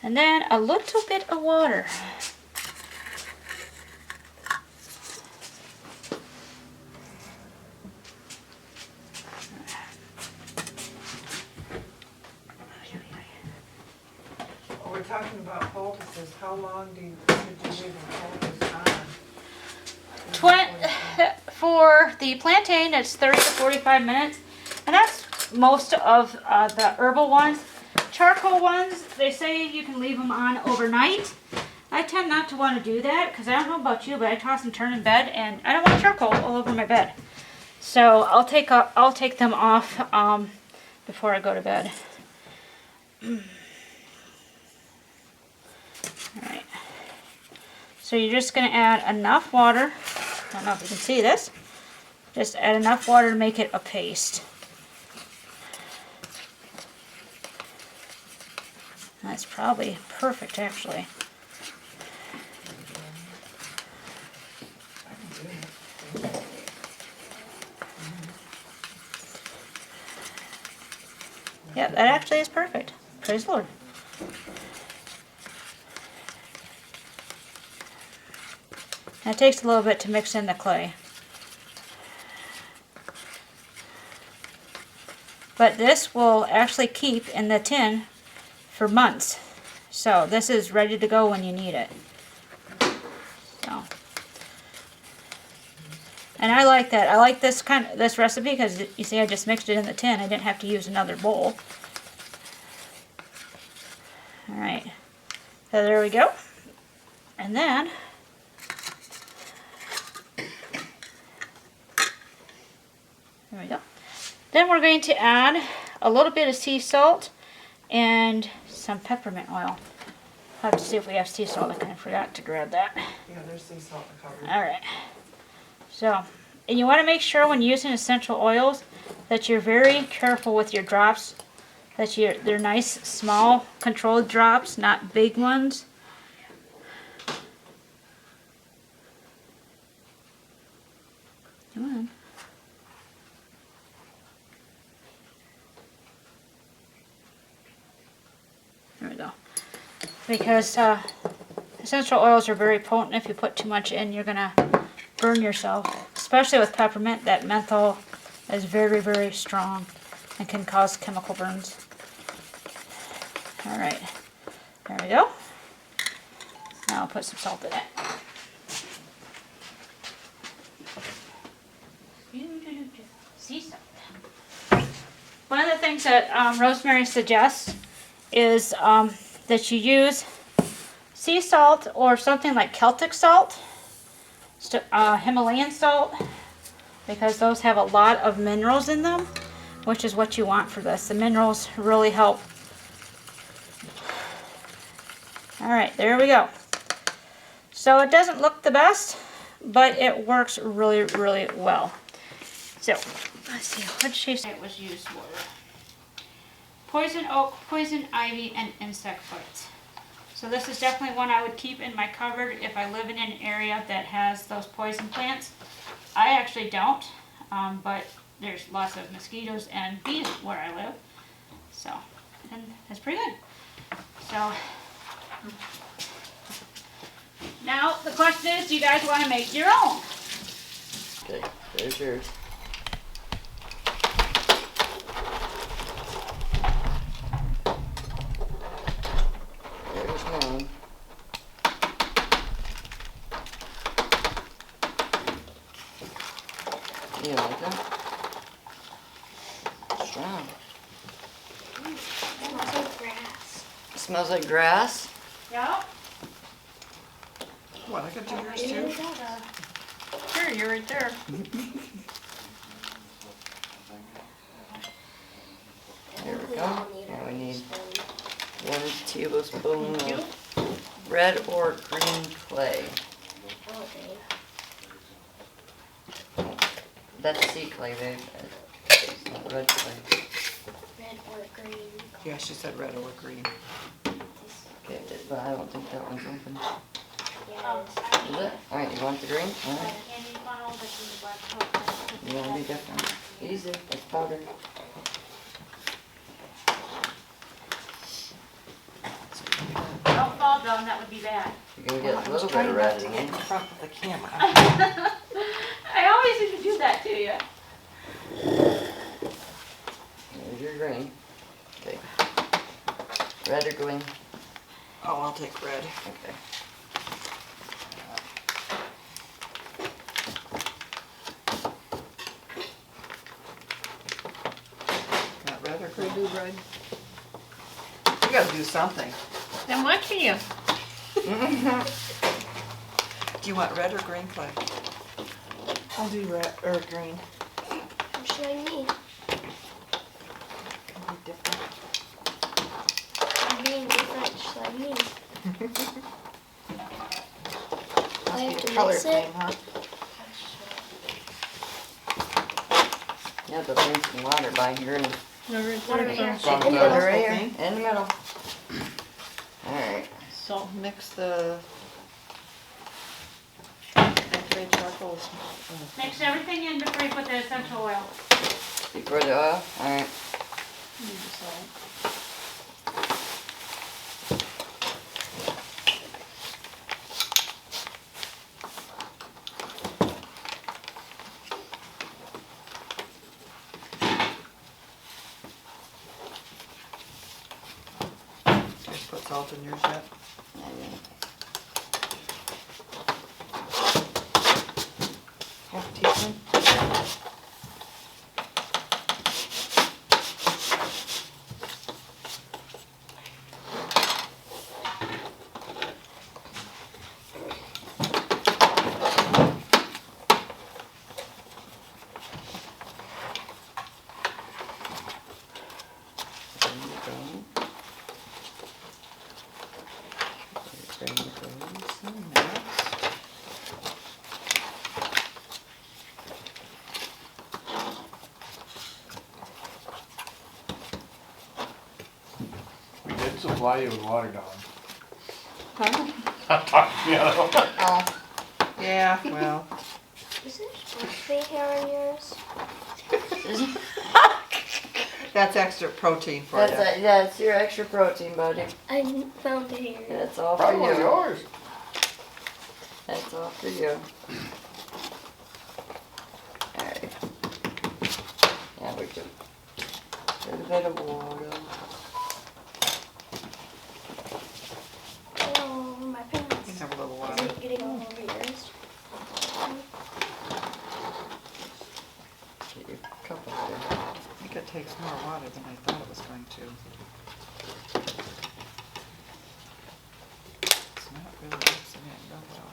And then a little bit of water. We're talking about poultices. How long should you leave a poultice on? For the plantain, it's 30 to 45 minutes. And that's most of the herbal ones. charcoal ones, they say you can leave them on overnight. I tend not to want to do that because I don't know about you, but I toss and turn in bed and I don't want charcoal all over my bed. So I'll take them off before I go to bed. Alright. So you're just going to add enough water. I don't know if you can see this. Just add enough water to make it a paste. That's probably perfect, actually. Yeah, that actually is perfect. Praise the Lord. And it takes a little bit to mix in the clay. But this will actually keep in the tin for months. So this is ready to go when you need it. So, and I like that. I like this recipe because you see I just mixed it in the tin. I didn't have to use another bowl. Alright. So there we go. And then there we go. Then we're going to add a little bit of sea salt and some peppermint oil. I'll have to see if we have sea salt. I kind of forgot to grab that. Yeah, there's sea salt in the cupboard. Alright. So, and you want to make sure when using essential oils that you're very careful with your drops. That they're nice, small, controlled drops, not big ones. Come on. There we go. Because essential oils are very potent. If you put too much in, you're gonna burn yourself. Especially with peppermint, that menthol is very, very strong and can cause chemical burns. Alright, there we go. Now I'll put some salt in it. Sea salt. One of the things that Rosemary suggests is that you use sea salt or something like Celtic salt, Himalayan salt, because those have a lot of minerals in them, which is what you want for this. The minerals really help. Alright, there we go. So it doesn't look the best, but it works really, really well. So, let's see, what shapes it was used for. Poison oak, poison ivy, and insect bites. So this is definitely one I would keep in my cupboard if I live in an area that has those poison plants. I actually don't, but there's lots of mosquitoes and bees where I live. So, and that's pretty good. So, now the question is, do you guys want to make your own? Okay, there's yours. There's mine. You like them? Strong. Smells like grass. Smells like grass? Yeah. What, I could do yours too? Sure, you're right there. Here we go. Now we need 1 tablespoon of red or green clay. That's sea clay, babe. It's not red clay. Red or green. Yeah, she said red or green. Okay, but I don't think that one's open. Yeah. Is it? Alright, you want the green? Alright. Candy funnel, but you want to You want to be different? Easy, it's powder. Don't fall down, that would be bad. You're gonna get a little bit of red in in it. front of the camera. I always used to do that to you. There's your green. Okay. Red or green? Oh, I'll take red. Okay. Got red or green? Do red. gotta do something. I'm watching you. Do you want red or green clay? I'll do red or green. What should I need? Can be different. I'm being different, should I need? I have to Color mix it. thing, huh? You have to bring some water by here and Water here. some In the water middle. right here in the middle. Alright, So mix the activated charcoal with Mix everything in before you put the essential oil. before the oil, alright. Just put salt in yours yet? Half teaspoon? We did supply you with water, Dawn. Huh? I'm talking, you know. Oh. Yeah, well. Is there supposed to be hair on yours? That's extra protein for That's, you. that's your extra protein, buddy. I found it here. That's all for Probably you. yours. That's all for you. Alright. Now we can put a bit of water. Oh, my You pants. can have a little Is water. it getting all over yours? Get your cup up there. I think it takes more water than I thought it was going to. It's not really mixing it real well.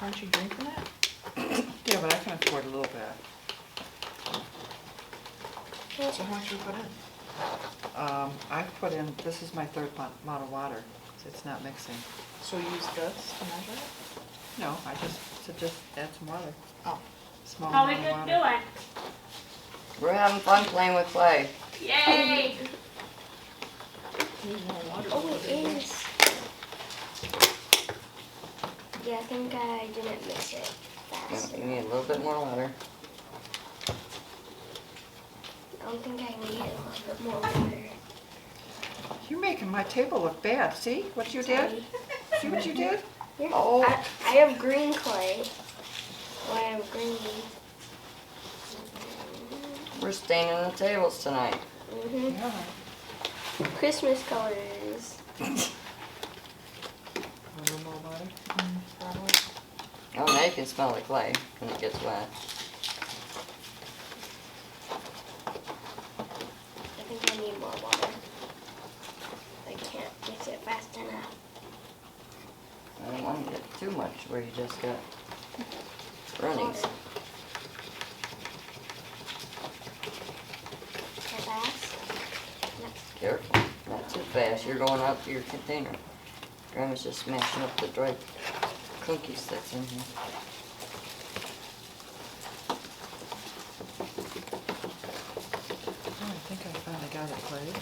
Aren't you drinking that? Yeah, but I can afford a little bit. So how much you put in? I've put in, this is my third amount of water, so it's not mixing. So you use guts to measure it? No, I just suggest add some water. Oh. Small How we amount of good water. doing? We're having fun playing with clay. Yay! Oh, it is. Yeah, I think I didn't mix it fast You enough. need a little bit more water. I don't think I need a little bit more water. You're making my table look bad. See what you did? Sorry. See what you did? Here, Oh. I have green clay. Oh, I have green. We're staining the tables tonight. Mm-hmm. Yeah. Christmas colors. A little more water? Probably. Oh, now you can smell the clay when it gets wet. I think I need more water. I can't mix it fast enough. I don't want to get too much where you just got runnings. Water. How fast? Careful, not too fast. You're going out to your container. Grandma's just smashing up the dry cookies that's in here. Oh, I think I finally got it played.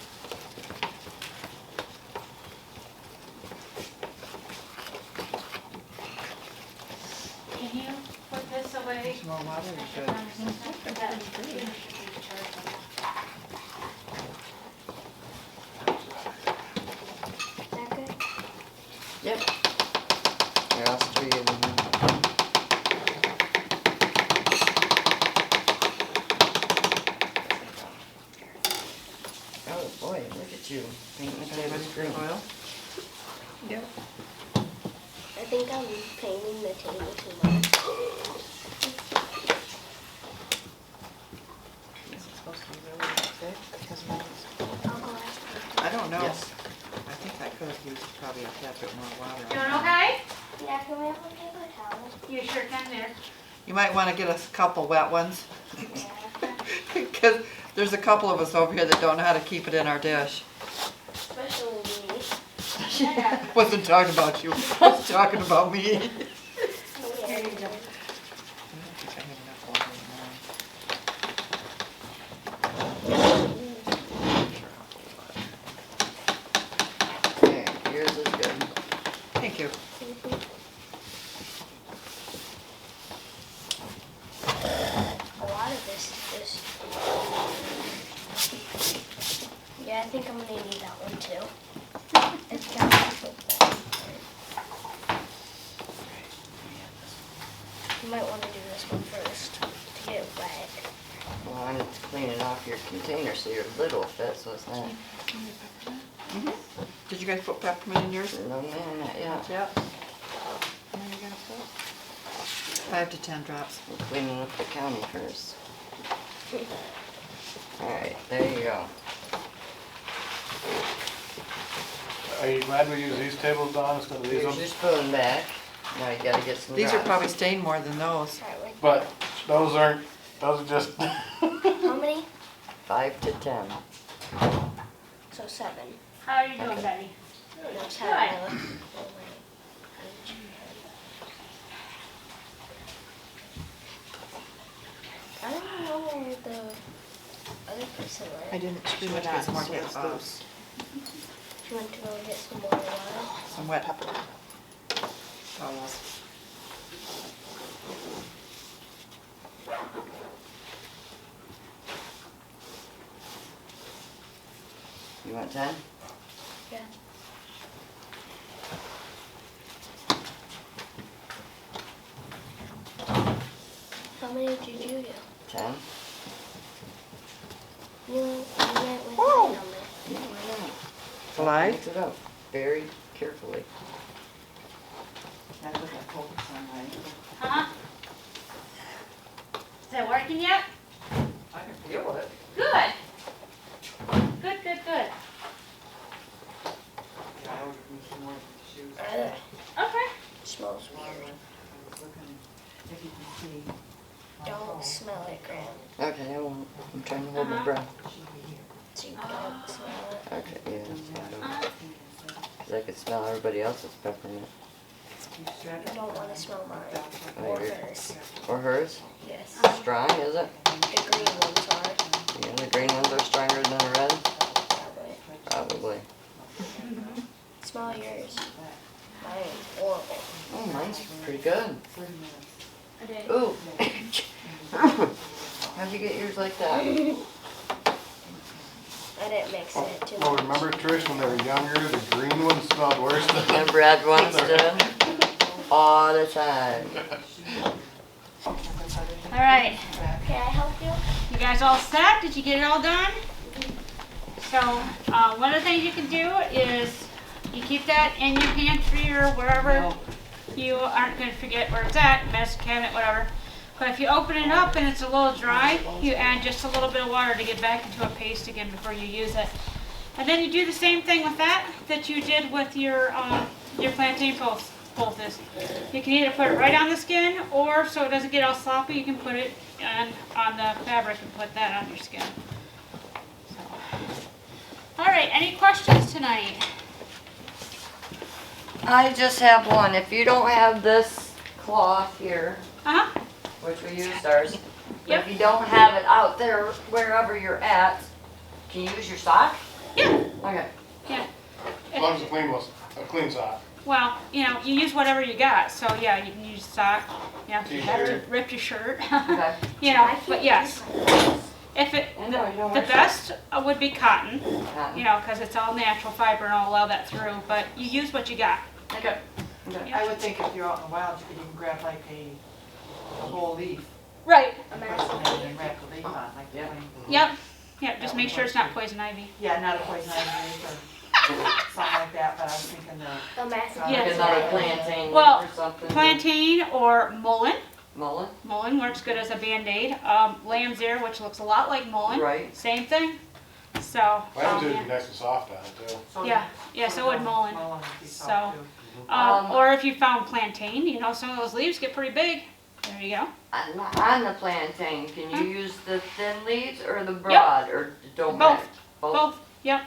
Can you put this away? Some more water is good. Is that good? Yep. Here, I'll stir you in here. Oh boy, look at you, painting the Are you ready tables for your green. oil? Yep. I think I'm painting the table too much. This is supposed to I'll go ask her. I don't know. Yes. I think I could have used probably a tad bit more water. Doing okay? Yeah, can we have a paper towel? You sure can there. You might want to get us a couple wet ones. Yeah. Because there's a couple of us over here that don't know how to keep it in our dish. Especially me. Wasn't talking about you, I was talking about me. Yeah. I don't think I have enough water in mine. Okay, yours is good. Thank you. A lot of this is. Yeah, I think I'm gonna need that one too. It's got You might want to do this one first to get it wet. Well, I'm cleaning off your container so your lid will fit, so it's not, Did you guys put peppermint in yours? no man, not yet. Yep. 5 to 10 drops. We're cleaning up the county first. Alright, there you go. Are you glad we use these tables, Don, instead of these Here's ones? your spoon back. Now you gotta get some These are drops. probably stained more than those. Alright, wait. But those aren't, those are just, How many? 5 to 10. So 7. How are you doing, Betty? No, 7. Good. I don't know where the other person I went. didn't She screw went it to on, get some more so it's loose. She went to go get some more water. Some wet pepper. Towels. You want 10? Yeah. How many did you do? 10? You went with my number. Yeah, why not? Slide? Mix it up very carefully. Huh? Is it working yet? I can feel it. Good. Good, good, good. I ordered me some more shoes. Okay. Smells weird. I was looking, if you can see. Don't smell it, Graham. Okay, I won't. I'm trying to hold my Uh-huh. breath. So you don't smell it. Okay, yeah. Because I could smell everybody else's peppermint. You don't want to smell mine. Oh, Or you're- hers. Or hers? Yes. Strong, is it? The green ones are. Yeah, the green ones are stronger than the red? Probably. Probably. Smell yours. Mine is horrible. Oh, mine's pretty good. I did. Ooh. How'd you get yours like that? I didn't mix it too well, much. remember Trish, when they were younger, the green ones smelled worse than The red ones did? All the time. All right. Can I help you? You guys all set? Did you get it all done? So, one of the things you can do is you keep that in your pantry or wherever you aren't going to forget where it's at, medicine cabinet, whatever. But if you open it up and it's a little dry, you add just a little bit of water to get back into a paste again before you use it. And then you do the same thing with that you did with your plantain poultices. You can either put it right on the skin, or so it doesn't get all sloppy, you can put it on the fabric and put that on your skin. So. All right, any questions tonight? I just have one. If you don't have this cloth here, Uh-huh. which we used ours, but Yep. if you don't have it out there wherever you're at, can you use your sock? Yeah. Okay. Yeah. as long as a clean sock. Well, you use whatever you got. So yeah, you can use sock. If you have to rip your shirt, Okay. But yes, if it I know, you don't the wear best would be cotton. Cotton. Because it's all natural fiber and I'll allow that through. But you use what you got. Okay. Okay. I would think if you're out in the wild, you could even grab like a whole leaf. Right. And wrap the leaf on, like Yeah. Yep. Yep. Just make sure it's not poison ivy. Yeah, not a poison ivy or something like that, but I was thinking the. The massive. Yeah. Like another plantain Well, or something. Plantain or mullein. Mullein? Mullein works good as a Band-Aid. Lamb's ear, which looks a lot like mullein. Right. Same thing. So, Lamb's would yeah. be nice and soft on it too. So Yeah, yeah, so would mullein. Mullein would be So, soft too. Or if you found plantain, you know, some of those leaves get pretty big. There you go. On the plantain, can you use the thin leaves or the broad, or don't Both. matter? Both, yep.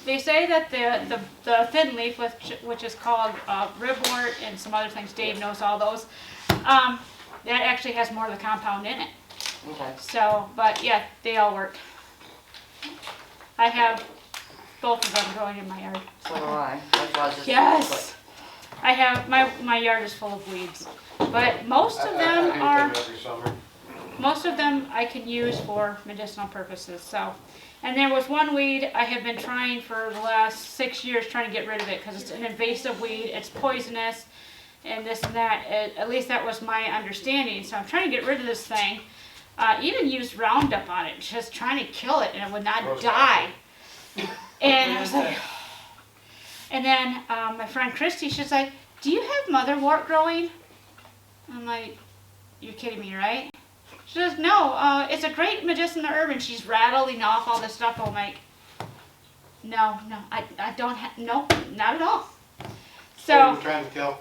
They say that the thin leaf, which is called ribwort and some other things, Dave knows all those, that actually has more of the compound in it. Okay. So, but yeah, they all work. I have both of them growing in my yard. So do I. That's why I was just. Yes! I have, my yard is full of weeds. But most of I them hate are, them every summer. most of them I can use for medicinal purposes, so. And there was one weed I have been trying for the last 6 years trying to get rid of it because it's an invasive weed, it's poisonous, and this and that. At least that was my understanding. So I'm trying to get rid of this thing. Even used Roundup on it, just trying to kill it, and it would not die. And I was like, and then my friend Christy, she's like, "Do you have motherwort growing?" I'm like, "You're kidding me, right?" She says, "No, it's a great medicinal herb," and she's rattling off all this stuff. I'm like, no, I don't have, no, not at all. What So, we're trying to kill.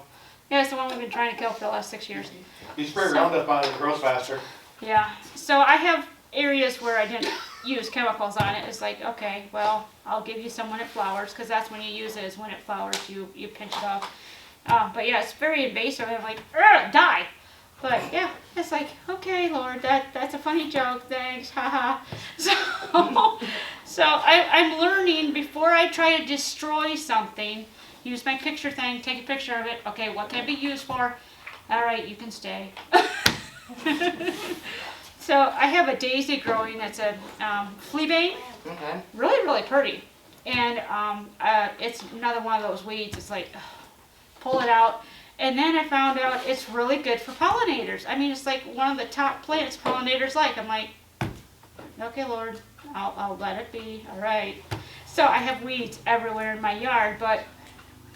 yeah, it's the one we've been trying to kill for the last 6 years. You spray So- Roundup on it, it grows faster. Yeah, so I have areas where I didn't use chemicals on it. It's like, okay, well, I'll give you some when it flowers, because that's when you use it, is when it flowers, you pinch it off. But yeah, it's very invasive, and I'm like, die! But yeah, it's like, okay, Lord, that's a funny joke, thanks, haha. So I'm learning, before I try to destroy something, use my picture thing, take a picture of it, okay, what can it be used for? Alright, you can stay. So I have a daisy growing that's a fleabane, Okay. really, really pretty. And it's another one of those weeds, it's like, pull it out. And then I found out it's really good for pollinators. I mean, it's like one of the top plants pollinators like. I'm like, okay, Lord, I'll let it be, all right. So I have weeds everywhere in my yard, but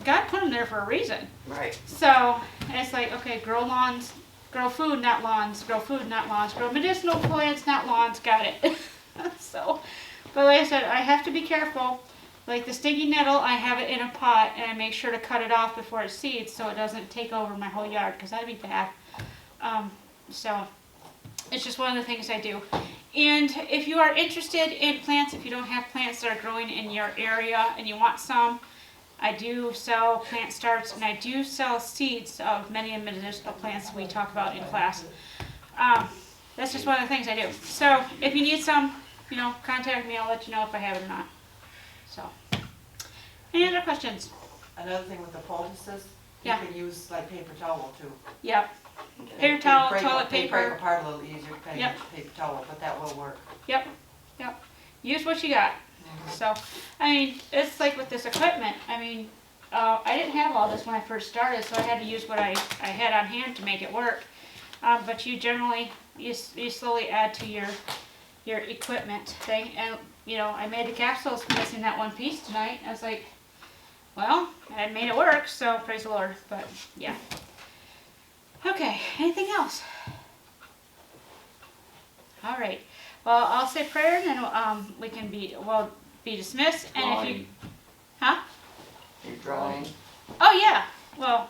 God put them there for a reason. Right. So it's like, okay, grow lawns, grow food, not lawns, grow food, not lawns, grow medicinal plants, not lawns, got it. So, but like I said, I have to be careful. Like the stinging nettle, I have it in a pot, and I make sure to cut it off before it seeds so it doesn't take over my whole yard, because that'd be bad. So it's just one of the things I do. And if you are interested in plants, if you don't have plants that are growing in your area and you want some, I do sell plant starts, and I do sell seeds of many of the medicinal plants we talk about in class. That's just one of the things I do. So if you need some, you know, contact me. I'll let you know if I have it or not. So, any other questions? Another thing with the poultices, you Yeah. can use like paper towel too. Yep. Okay. Paper towel, They break- toilet They break paper. apart a little easier depending on Yep. paper towel, but that will work. Yep. Yep. Use what you got. So, I mean, it's like with this equipment. I mean, I didn't have all this when I first started, so I had to use what I had on hand to make it work. But you generally, you slowly add to your equipment thing. And, you know, I made the capsules missing that one piece tonight. I was like, well, I made it work, so praise the Lord. But, yeah. Okay, anything else? All right. Well, I'll say prayer, and then we can be dismissed. And if you, huh? You're drawing. Oh yeah. Well,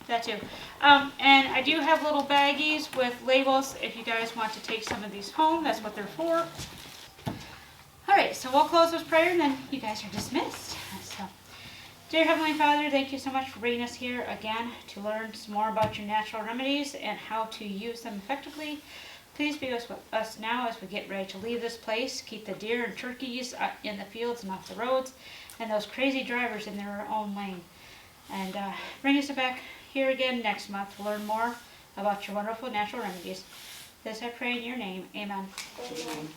that too. And I do have little baggies with labels. If you guys want to take some of these home, that's what they're for. All right. So we'll close with prayer, and then you guys are dismissed. So, dear Heavenly Father, thank you so much for bringing us here again to learn some more about your natural remedies and how to use them effectively. Please be with us now as we get ready to leave this place. Keep the deer and turkeys in the fields and off the roads, and those crazy drivers in their own lane. And bring us back here again next month to learn more about your wonderful natural remedies. This I pray in your name. Amen. Amen.